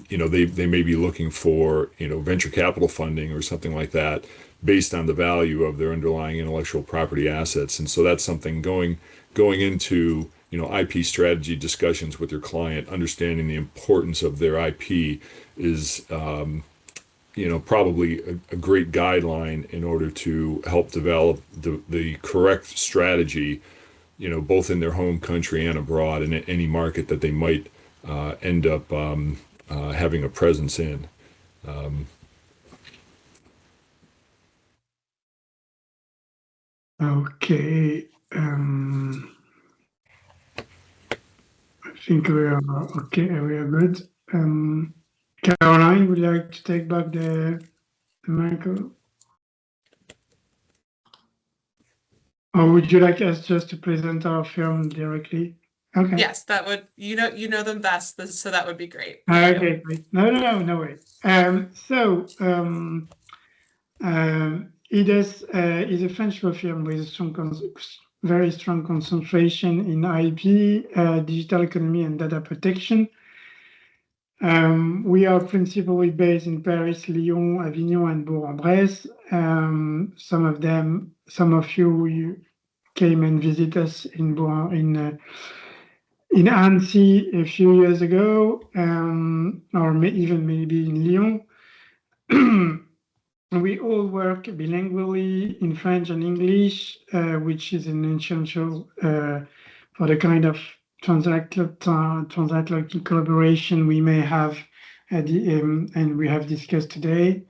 Speaker 2: they may be looking for venture capital funding or something like that based on the value of their underlying intellectual property assets. And so that's something going into IP strategy discussions with your client, understanding the importance of their IP is probably a great guideline in order to help develop the correct strategy, both in their home country and abroad, in any market that they might end up having a presence in.
Speaker 5: Okay. I think we are okay. We are good. Caroline, would you like to take back the microphone? Or would you like us just to present our firm directly? Okay.
Speaker 1: Yes, that would, you know them best, so that would be great.
Speaker 5: Okay, great. No way. IDES is a French law firm with a very strong concentration in IP, digital economy, and data protection. We are principally based in Paris, Lyon, Avignon, and Bourg-en-Bresse. Some of you came and visited us in Annecy a few years ago, or even maybe in Lyon. We all work bilingually in French and English, which is an essential for the kind of transatlantic collaboration we may have and we have discussed today.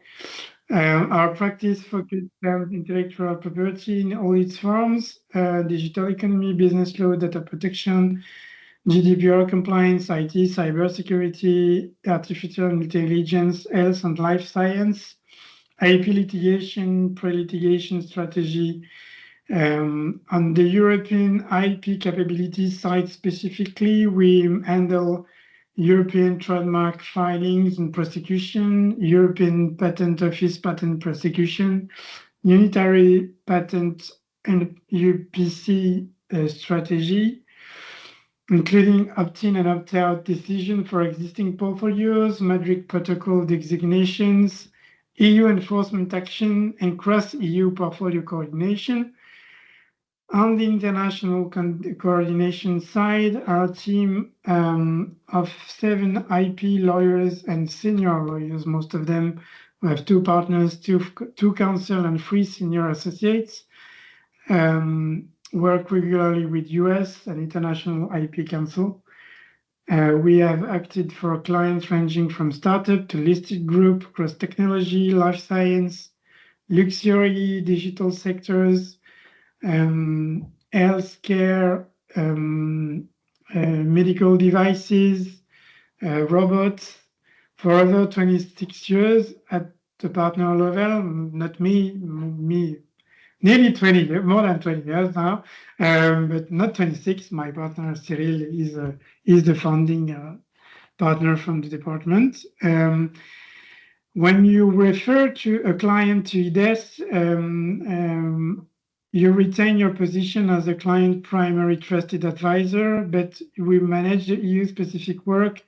Speaker 5: Our practice focuses on intellectual property in all its forms, digital economy, business law, data protection, GDPR compliance, IT, cybersecurity, artificial intelligence, health and life science, IP litigation, pre-litigation strategy. On the European IP capabilities side specifically, we handle European trademark filings and prosecution, European Patent Office patent prosecution, unitary patent and UPC strategy, including opt-in and opt-out decision for existing portfolios, Madrid Protocol designations, EU enforcement action, and cross-EU portfolio coordination. On the international coordination side, our team of 7 IP lawyers and senior lawyers, most of them, we have 2 partners, 2 counsel, and 3 senior associates, work regularly with US and international IP counsel. We have acted for clients ranging from startup to listed group across technology, life science, luxury, digital sectors, healthcare, medical devices, robots, for over 26 years at the partner level. Not me, nearly 20 years, more than 20 years now, but not 26. My partner Cyril is the founding partner from the department. When you refer to a client to IDES, you retain your position as a client primary trusted advisor, but we manage the EU-specific work.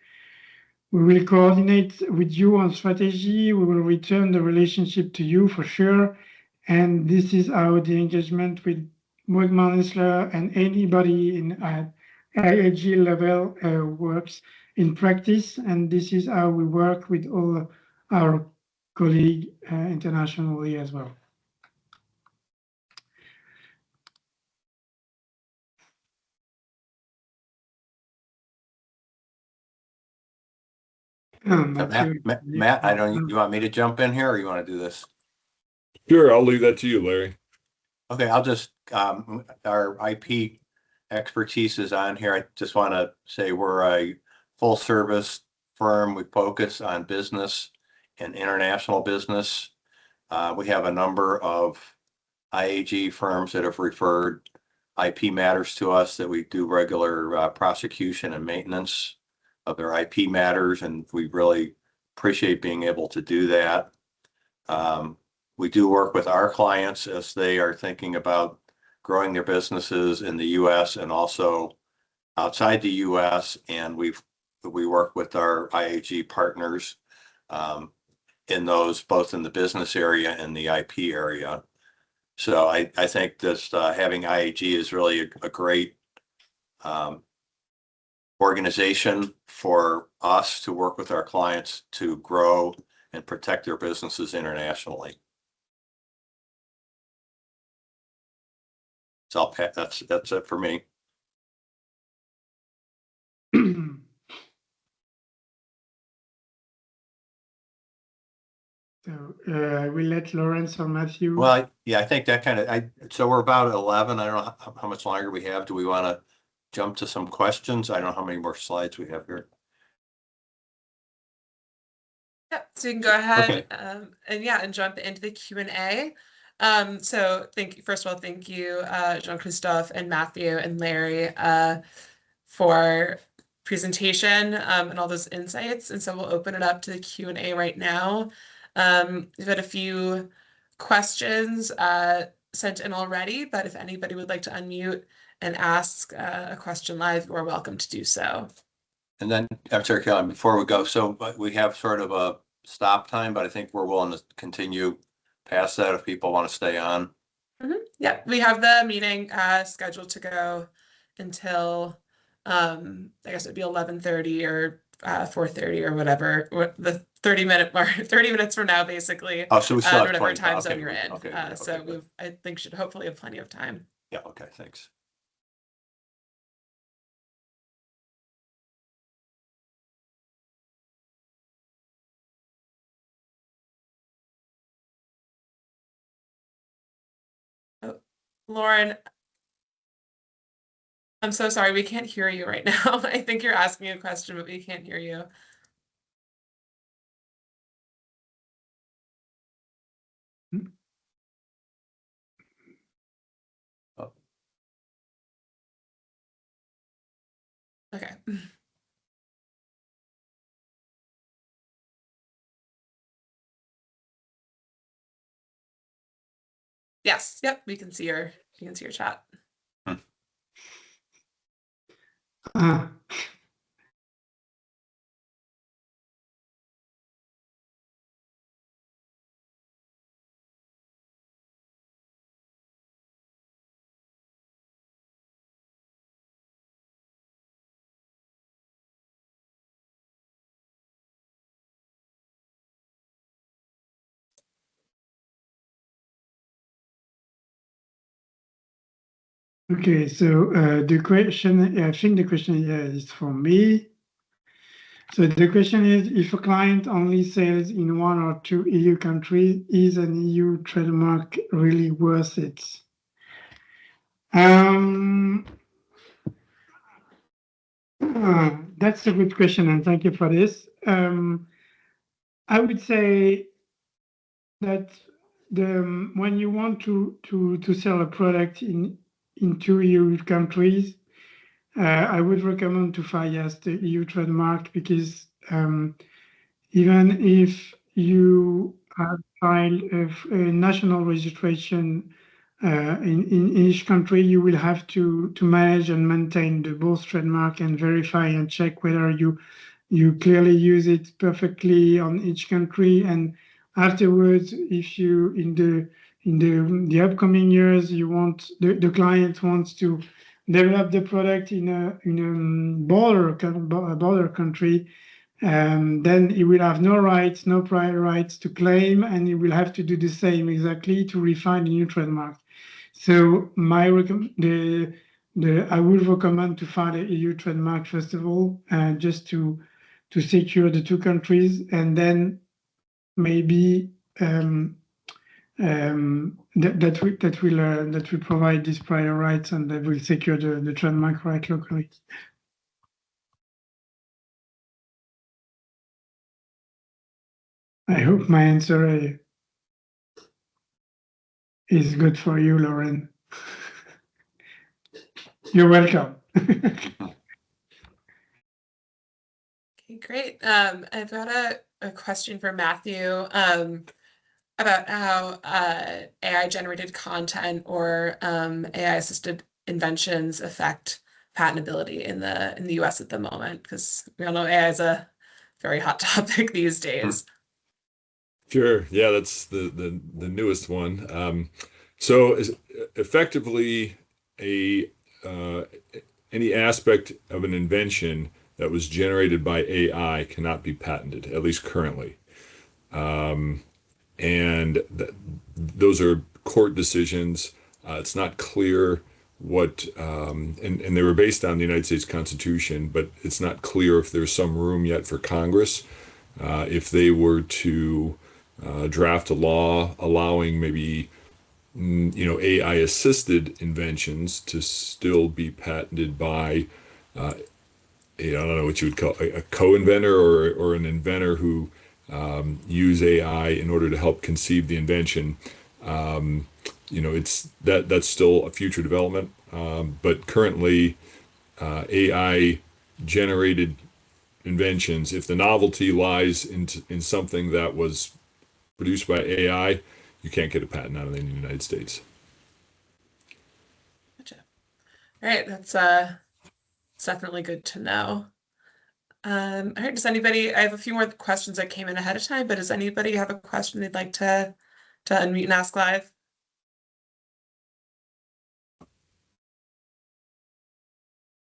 Speaker 5: We will coordinate with you on strategy. We will return the relationship to you for sure. And this is how the engagement with Wegman Isler and anybody at IAG level works in practice. And this is how we work with all our colleagues internationally as well. Matthew,
Speaker 4: Matt, I don't. You want me to jump in here, or you want to do this?
Speaker 2: Sure, I'll leave that to you, Larry.
Speaker 4: Okay, I'll just our IP expertise is on here. I just want to say we're a full service firm. We focus on business and international business. We have a number of IAG firms that have referred IP matters to us that we do regular prosecution and maintenance of their IP matters, and we really appreciate being able to do that. We do work with our clients as they are thinking about growing their businesses in the U.S. and also outside the U.S. And we work with our IAG partners in those, both in the business area and the IP area. So I think this having IAG is really a great organization for us to work with our clients to grow and protect their businesses internationally. So that's it for me.
Speaker 5: So I will let Lawrence or Matthew.
Speaker 4: Well, yeah, I think that kind of, so we're about 11. I don't know how much longer we have. Do we want to jump to some questions? I don't know how many more slides we have here.
Speaker 1: Yep, so you can go ahead
Speaker 4: Okay.
Speaker 1: and jump into the Q&A. So first of all, thank you, Jean-Christophe and Matthew and Larry for presentation and all those insights. And so we'll open it up to the Q&A right now. We've had a few questions sent in already, but if anybody would like to unmute and ask a question live, you are welcome to do so.
Speaker 4: And then, I'm sorry, Caroline, before we go, so we have sort of a stop time, but I think we're willing to continue past that if people want to stay on.
Speaker 1: Yeah, we have the meeting scheduled to go until I guess it'd be 11:30 or 4:30 or whatever, the 30-minute mark, 30 minutes from now, basically.
Speaker 4: Oh, so we still have
Speaker 1: whatever
Speaker 4: 20,
Speaker 1: time
Speaker 4: okay,
Speaker 1: zone you're in.
Speaker 4: okay,
Speaker 1: So
Speaker 4: okay,
Speaker 1: I think should hopefully have plenty of time.
Speaker 4: Yeah, okay, thanks.
Speaker 1: Oh, Lauren, I'm so sorry, we can't hear you right now. I think you're asking a question, but we can't hear you.
Speaker 4: Oh.
Speaker 1: Okay. Yes, yep, we can see your chat.
Speaker 5: Okay, so the question, I think the question here is for me. So the question is, if a client only sells in 1 or 2 EU countries, is an EU trademark really worth it? That's a good question, and thank you for this. I would say that when you want to sell a product in 2 EU countries, I would recommend to file the EU trademark, because even if you have filed a national registration in each country, you will have to manage and maintain the both trademark and verify and check whether you clearly use it perfectly on each country. And afterwards, if you in the upcoming years you want the client wants to develop the product in a border country, then he will have no rights, no prior rights to claim, and he will have to do the same exactly to refine the new trademark. So I would recommend to file an EU trademark first of all, just to to secure the two countries, and then maybe that will provide these prior rights, and that will secure the trademark right locally. I hope my answer is good for you, Lauren. You're welcome.
Speaker 1: Okay, great. I've got a question for Matthew about how AI-generated content or AI-assisted inventions affect patentability in the U.S. at the moment, because we all know AI is a very hot topic these days.
Speaker 2: Sure. Yeah, that's the newest one. So effectively, any aspect of an invention that was generated by AI cannot be patented, at least currently. And those are court decisions. It's not clear what, and they were based on the United States Constitution, but it's not clear if there's some room yet for Congress, if they were to draft a law allowing maybe AI-assisted inventions to still be patented by I don't know what you would call a co-inventor or an inventor who use AI in order to help conceive the invention. It's that's still a future development. But currently, AI generated inventions, if the novelty lies in something that was produced by AI, you can't get a patent out of it in the United States.
Speaker 1: Gotcha. All right, that's definitely good to know. All right, does anybody, I have a few more questions that came in ahead of time, but does anybody have a question they'd like to unmute and ask live?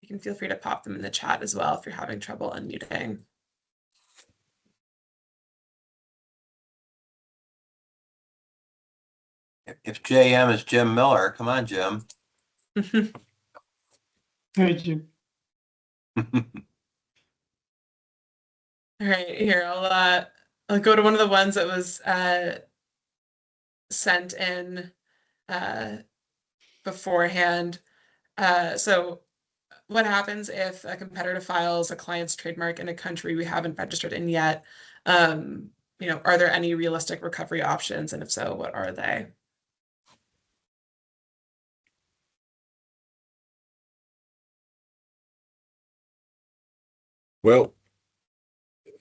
Speaker 1: You can feel free to pop them in the chat as well if you're having trouble unmuting.
Speaker 4: If JM is Jim Miller, come on, Jim.
Speaker 5: Hey, Jim.
Speaker 1: All right, here I'll go to one of the ones that was sent in beforehand. So what happens if a competitor files a client's trademark in a country we haven't registered in yet? Are there any realistic recovery options, and if so, what are they?
Speaker 2: Well,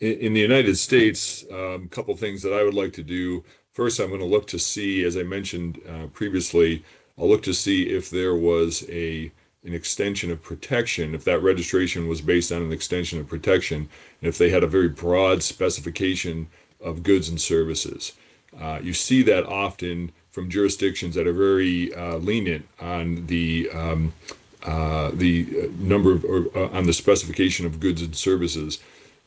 Speaker 2: in the United States, a couple things that I would like to do. First, I'm going to look to see, as I mentioned previously, I'll look to see if there was an extension of protection, if that registration was based on an extension of protection, and if they had a very broad specification of goods and services. You see that often from jurisdictions that are very lenient on the number of, or on the specification of goods and services.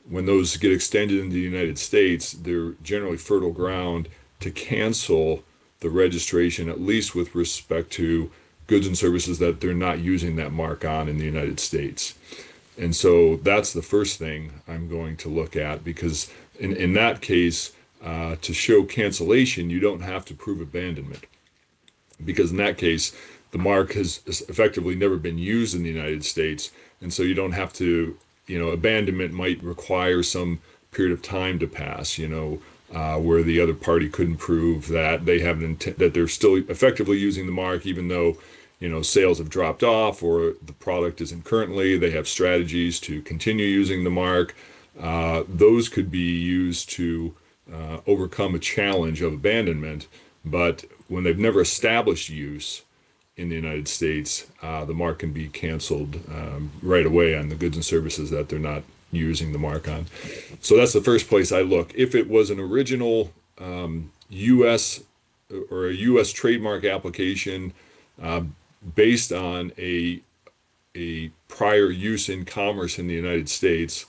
Speaker 2: When those get extended into the United States, they're generally fertile ground to cancel the registration, at least with respect to goods and services that they're not using that mark on in the United States. And so that's the first thing I'm going to look at, because in that case, to show cancellation, you don't have to prove abandonment, because in that case, the mark has effectively never been used in the United States, and so you don't have to, abandonment might require some period of time to pass, where the other party couldn't prove that they haven't that they're still effectively using the mark, even though, sales have dropped off or the product isn't currently. They have strategies to continue using the mark. Those could be used to overcome a challenge of abandonment, but when they've never established use in the United States, the mark can be canceled right away on the goods and services that they're not using the mark on. So that's the first place I look. If it was an original U.S. or a U.S. trademark application based on a prior use in commerce in the United States,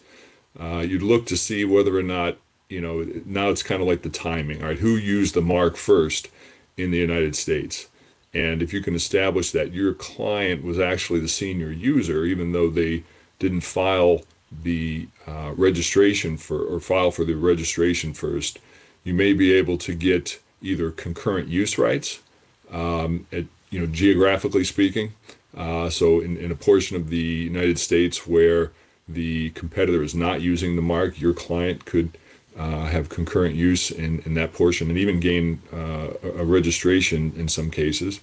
Speaker 2: you'd look to see whether or not, now it's kind of like the timing, all right? Who used the mark first in the United States? And if you can establish that your client was actually the senior user, even though they didn't file the registration or file for the registration first, you may be able to get either concurrent use rights, geographically speaking. So in a portion of the United States where the competitor is not using the mark, your client could have concurrent use in that portion and even gain a registration in some cases.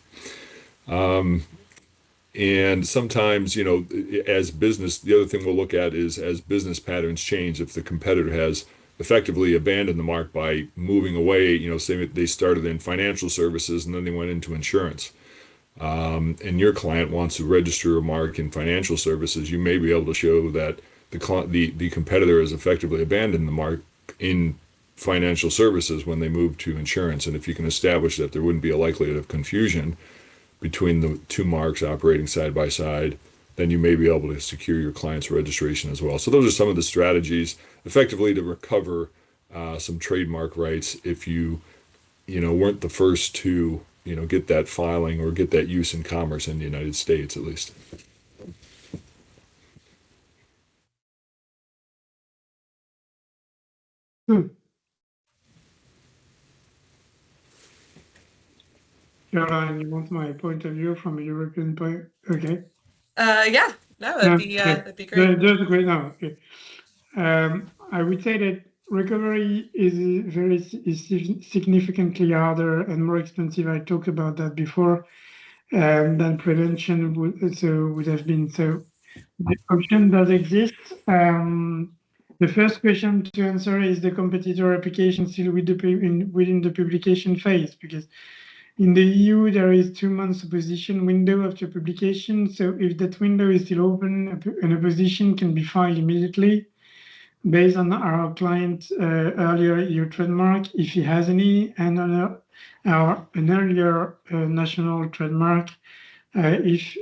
Speaker 2: And sometimes, as business, the other thing we'll look at is as business patterns change, if the competitor has effectively abandoned the mark by moving away, say they started in financial services and then they went into insurance. And your client wants to register a mark in financial services, you may be able to show that the competitor has effectively abandoned the mark in financial services when they move to insurance. And if you can establish that there wouldn't be a likelihood of confusion between the two marks operating side by side, then you may be able to secure your client's registration as well. So those are some of the strategies effectively to recover some trademark rights if you weren't the first to get that filing or get that use in commerce in the United States, at least.
Speaker 5: Caroline, you want my point of view from a European point? Okay.
Speaker 1: Yeah, no, that'd be great.
Speaker 5: That's great. No, okay. I would say that recovery is significantly harder and more expensive. I talked about that before, than prevention would have been. So the option does exist. The first question to answer is the competitor application still within the publication phase, because in the EU, there is 2 months opposition window after publication. So if that window is still open, an opposition can be filed immediately based on our client earlier EU trademark, if he has any, and on an earlier national trademark, if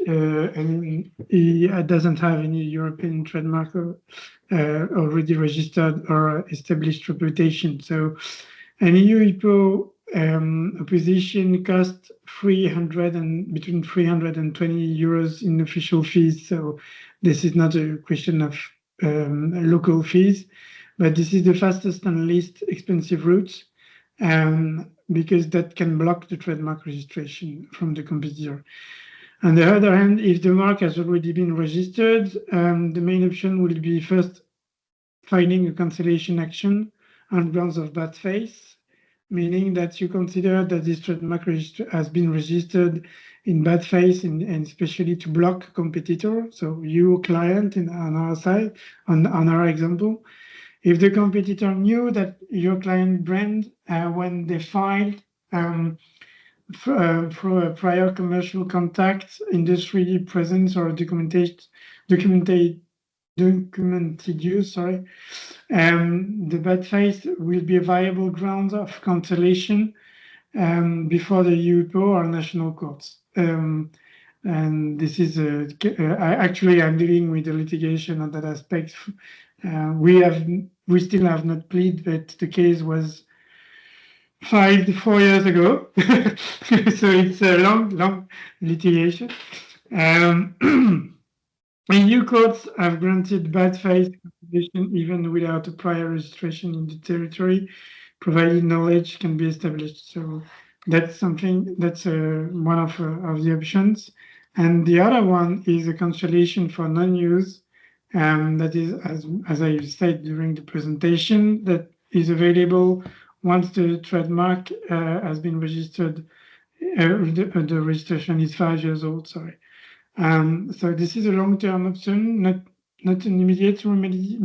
Speaker 5: he doesn't have any European trademark already registered or established reputation. So an EU IPO opposition costs between 300 and 20 euros in official fees. So this is not a question of local fees, but this is the fastest and least expensive route, because that can block the trademark registration from the competitor. On the other hand, if the mark has already been registered, the main option will be first filing a cancellation action on grounds of bad faith, meaning that you consider that this trademark has been registered in bad faith and especially to block a competitor. So you, client, on our side, on our example, if the competitor knew that your client brand, when they filed through a prior commercial contact, industry presence, or documented use, the bad faith will be a viable ground of cancellation before the UPO or national courts. And this is actually I'm dealing with the litigation on that aspect. We still have not pleaded, but the case was filed 4 years ago, so it's a long litigation. EU courts have granted bad faith cancellation even without a prior registration in the territory, provided knowledge can be established. So that's something that's one of the options. And the other one is a cancellation for non-use. That is, as I said during the presentation, that is available once the trademark has been registered. The registration is 5 years old. Sorry. So this is a long-term option, not an immediate remedy,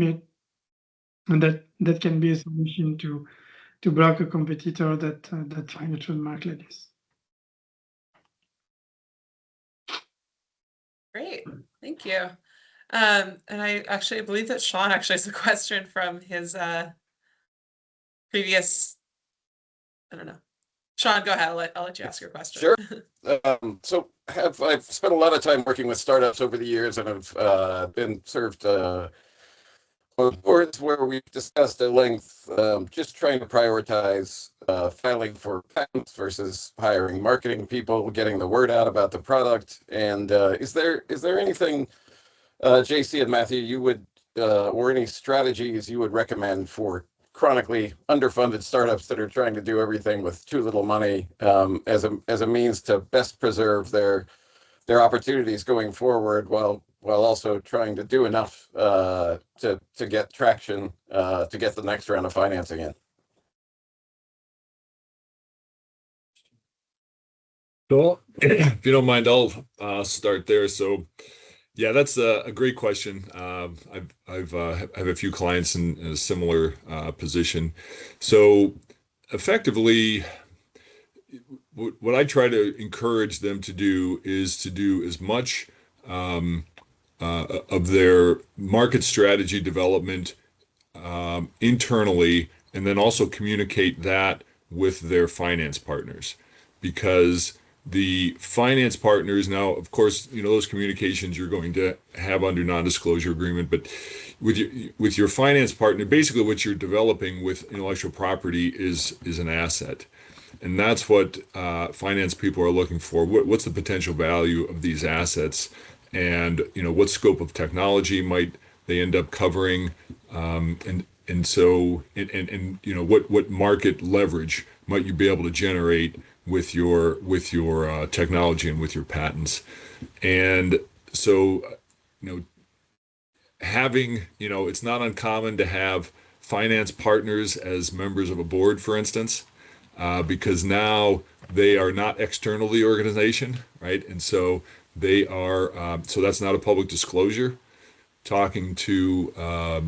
Speaker 5: and that can be a solution to block a competitor that finds a trademark like this.
Speaker 1: Great, thank you. And I believe that Sean actually has a question from his previous. I don't know. Sean, go ahead. I'll let you ask your question.
Speaker 3: Sure. So I've spent a lot of time working with startups over the years, and I've been served on boards where we've discussed at length just trying to prioritize filing for patents versus hiring marketing people, getting the word out about the product. And is there anything, JC and Matthew, you would or any strategies you would recommend for chronically underfunded startups that are trying to do everything with too little money, as a means to best preserve their opportunities going forward, while also trying to do enough to get traction to get the next round of financing in.
Speaker 2: So, if you don't mind, I'll start there. So, yeah, that's a great question. I've have a few clients in a similar position. So, effectively, what I try to encourage them to do is to do as much of their market strategy development internally, and then also communicate that with their finance partners, because the finance partners now, of course, those communications you're going to have under non-disclosure agreement, but with your finance partner, basically what you're developing with intellectual property is an asset. And that's what finance people are looking for. What's the potential value of these assets, and what scope of technology might they end up covering, and so what market leverage might you be able to generate with your technology and with your patents. And so having it's not uncommon to have finance partners as members of a board, for instance, because now they are not external to the organization, right? And so they are, so that's not a public disclosure. Talking to, a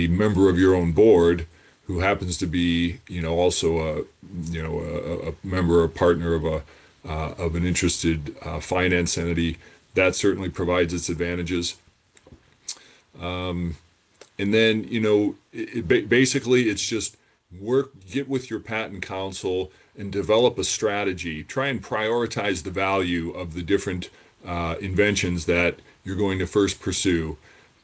Speaker 2: member of your own board who happens to be, also a member or partner of an interested finance entity, that certainly provides its advantages. And then, basically it's just get with your patent counsel and develop a strategy. Try and prioritize the value of the different inventions that you're going to first pursue,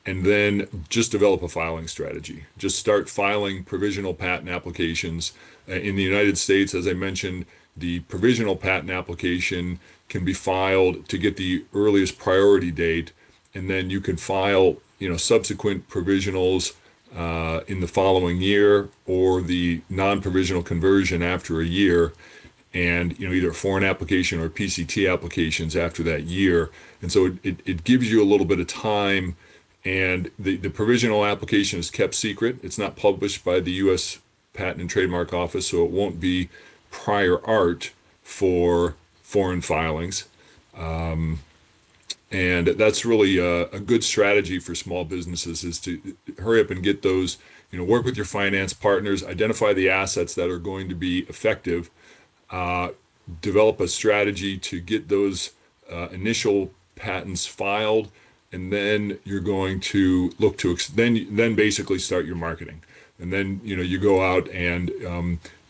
Speaker 2: and then just develop a filing strategy. Just start filing provisional patent applications. In the United States, as I mentioned, the provisional patent application can be filed to get the earliest priority date, and then you can file subsequent provisionals in the following year, or the non-provisional conversion after a year, and either a foreign application or PCT applications after that year. And so it gives you a little bit of time, and the provisional application is kept secret. It's not published by the U.S. Patent and Trademark Office, so it won't be prior art for foreign filings. And that's really a good strategy for small businesses, is to hurry up and get those, work with your finance partners, identify the assets that are going to be effective, develop a strategy to get those initial patents filed, and then you're going to look to then basically start your marketing. And then you go out and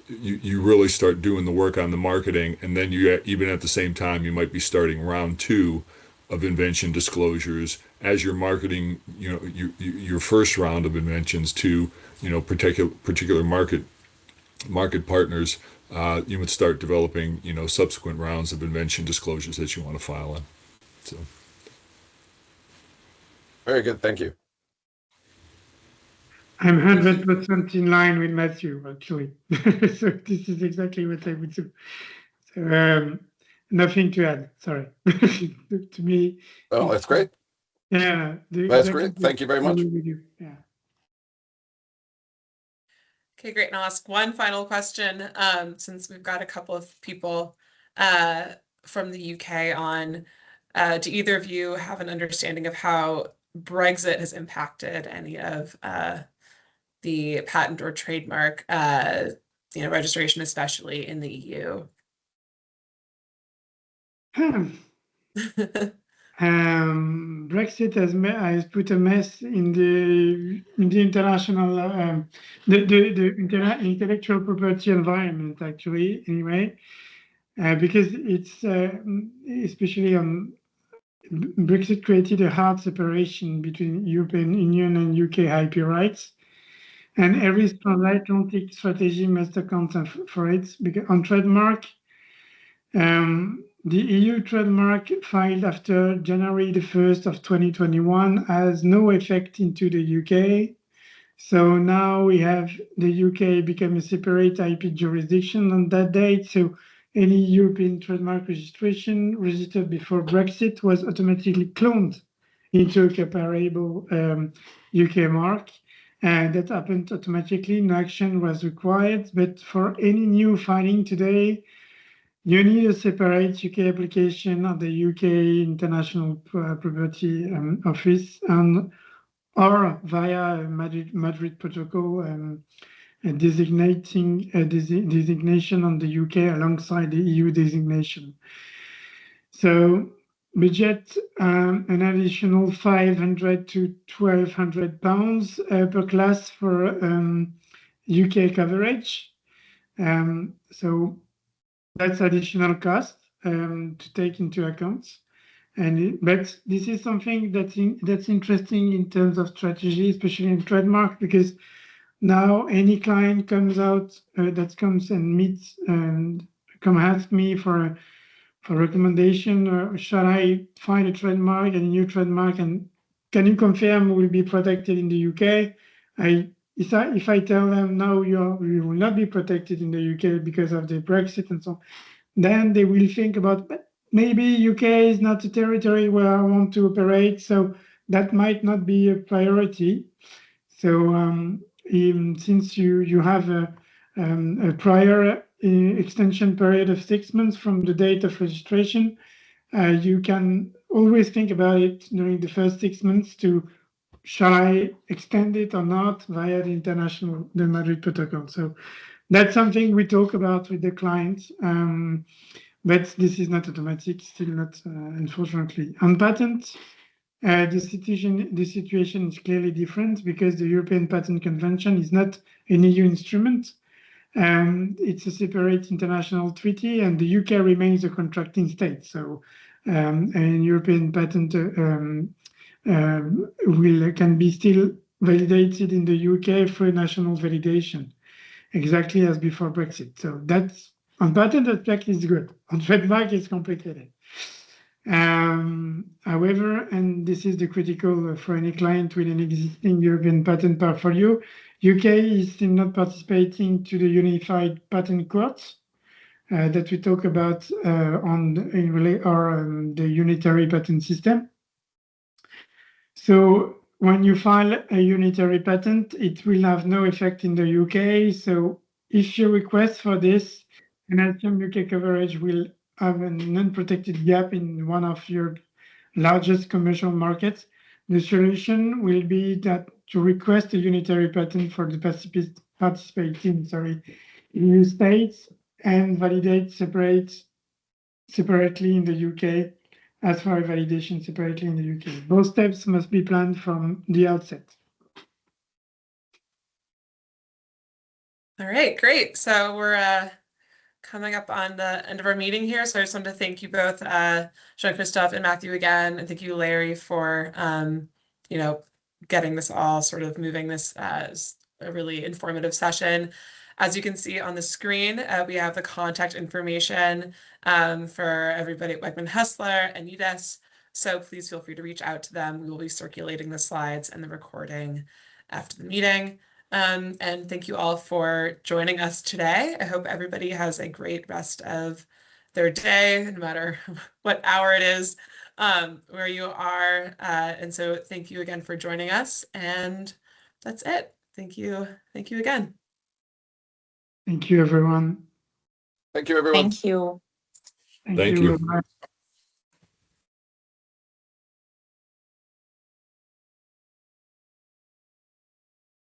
Speaker 2: you really start doing the work on the marketing, and then you, even at the same time, you might be starting round 2 of invention disclosures as you're marketing your first round of inventions to particular market partners. You would start developing subsequent rounds of invention disclosures that you want to file in. So
Speaker 3: very good, thank you.
Speaker 5: I'm 100% in line with Matthew, actually. So this is exactly what I would do. So, nothing to add, sorry. To me.
Speaker 3: Oh, that's great.
Speaker 5: Yeah.
Speaker 3: That's great. Thank you very much.
Speaker 5: Yeah.
Speaker 1: Okay, great. And I'll ask one final question, since we've got a couple of people from the UK on. Do either of you have an understanding of how Brexit has impacted any of the patent or trademark registration, especially in the EU?
Speaker 5: Brexit has put a mess in the international the intellectual property environment, actually, anyway, because it's especially on Brexit created a hard separation between European Union and UK IP rights, and every transatlantic strategy must account for it. Because on trademark, the EU trademark filed after January the 1st of 2021 has no effect into the UK. So now we have the UK become a separate IP jurisdiction on that date. So any European trademark registration registered before Brexit was automatically cloned into a comparable UK mark. And that happened automatically. No action was required. But for any new filing today, you need a separate UK application of the UK International Property Office or via Madrid Protocol designating designation on the UK alongside the EU designation. So budget an additional 500 to 1,200 pounds per class for UK coverage. So that's additional cost to take into account. But this is something that's interesting in terms of strategy, especially in trademark, because now any client comes and meets and ask me for recommendation, or shall I find a trademark, a new trademark, and can you confirm will be protected in the UK? If I tell them no, you will not be protected in the UK because of the Brexit and so on, then they will think about, but maybe UK is not a territory where I want to operate, so that might not be a priority. So since you have a prior extension period of 6 months from the date of registration, you can always think about it during the first 6 months to, shall I extend it or not via the Madrid Protocol. So that's something we talk about with the clients. But this is not automatic, still not, unfortunately. On patent, the situation is clearly different because the European Patent Convention is not an EU instrument. It's a separate international treaty, and the UK remains a contracting state. So an European patent can be still validated in the UK through national validation, exactly as before Brexit. So that's on patent aspect is good. On trademark, it's complicated. However, and this is the critical for any client with an existing European patent portfolio, UK is still not participating to the Unified Patent Court that we talk about the unitary patent system. So when you file a unitary patent, it will have no effect in the UK. So if you request for this, an Altium UK coverage will have a non-protected gap in one of your largest commercial markets. The solution will be that to request a unitary patent for the participating EU states and validate separately in the UK, as for validation separately in the UK. Both steps must be planned from the outset.
Speaker 1: All right, great. So we're coming up on the end of our meeting here. So I just wanted to thank you both, Jean-Christophe and Matthew again, and thank you, Larry, for getting this all sort of moving this as a really informative session. As you can see on the screen, we have the contact information for everybody at Wegman Hessler and UDES. So please feel free to reach out to them. We will be circulating the slides and the recording after the meeting. And thank you all for joining us today. I hope everybody has a great rest of their day, no matter what hour it is where you are. And so thank you again for joining us. And that's it. Thank you. Thank you again.
Speaker 5: Thank you, everyone.
Speaker 3: Thank you, everyone.
Speaker 6: Thank you.
Speaker 2: Thank you.
Speaker 5: Bye-bye.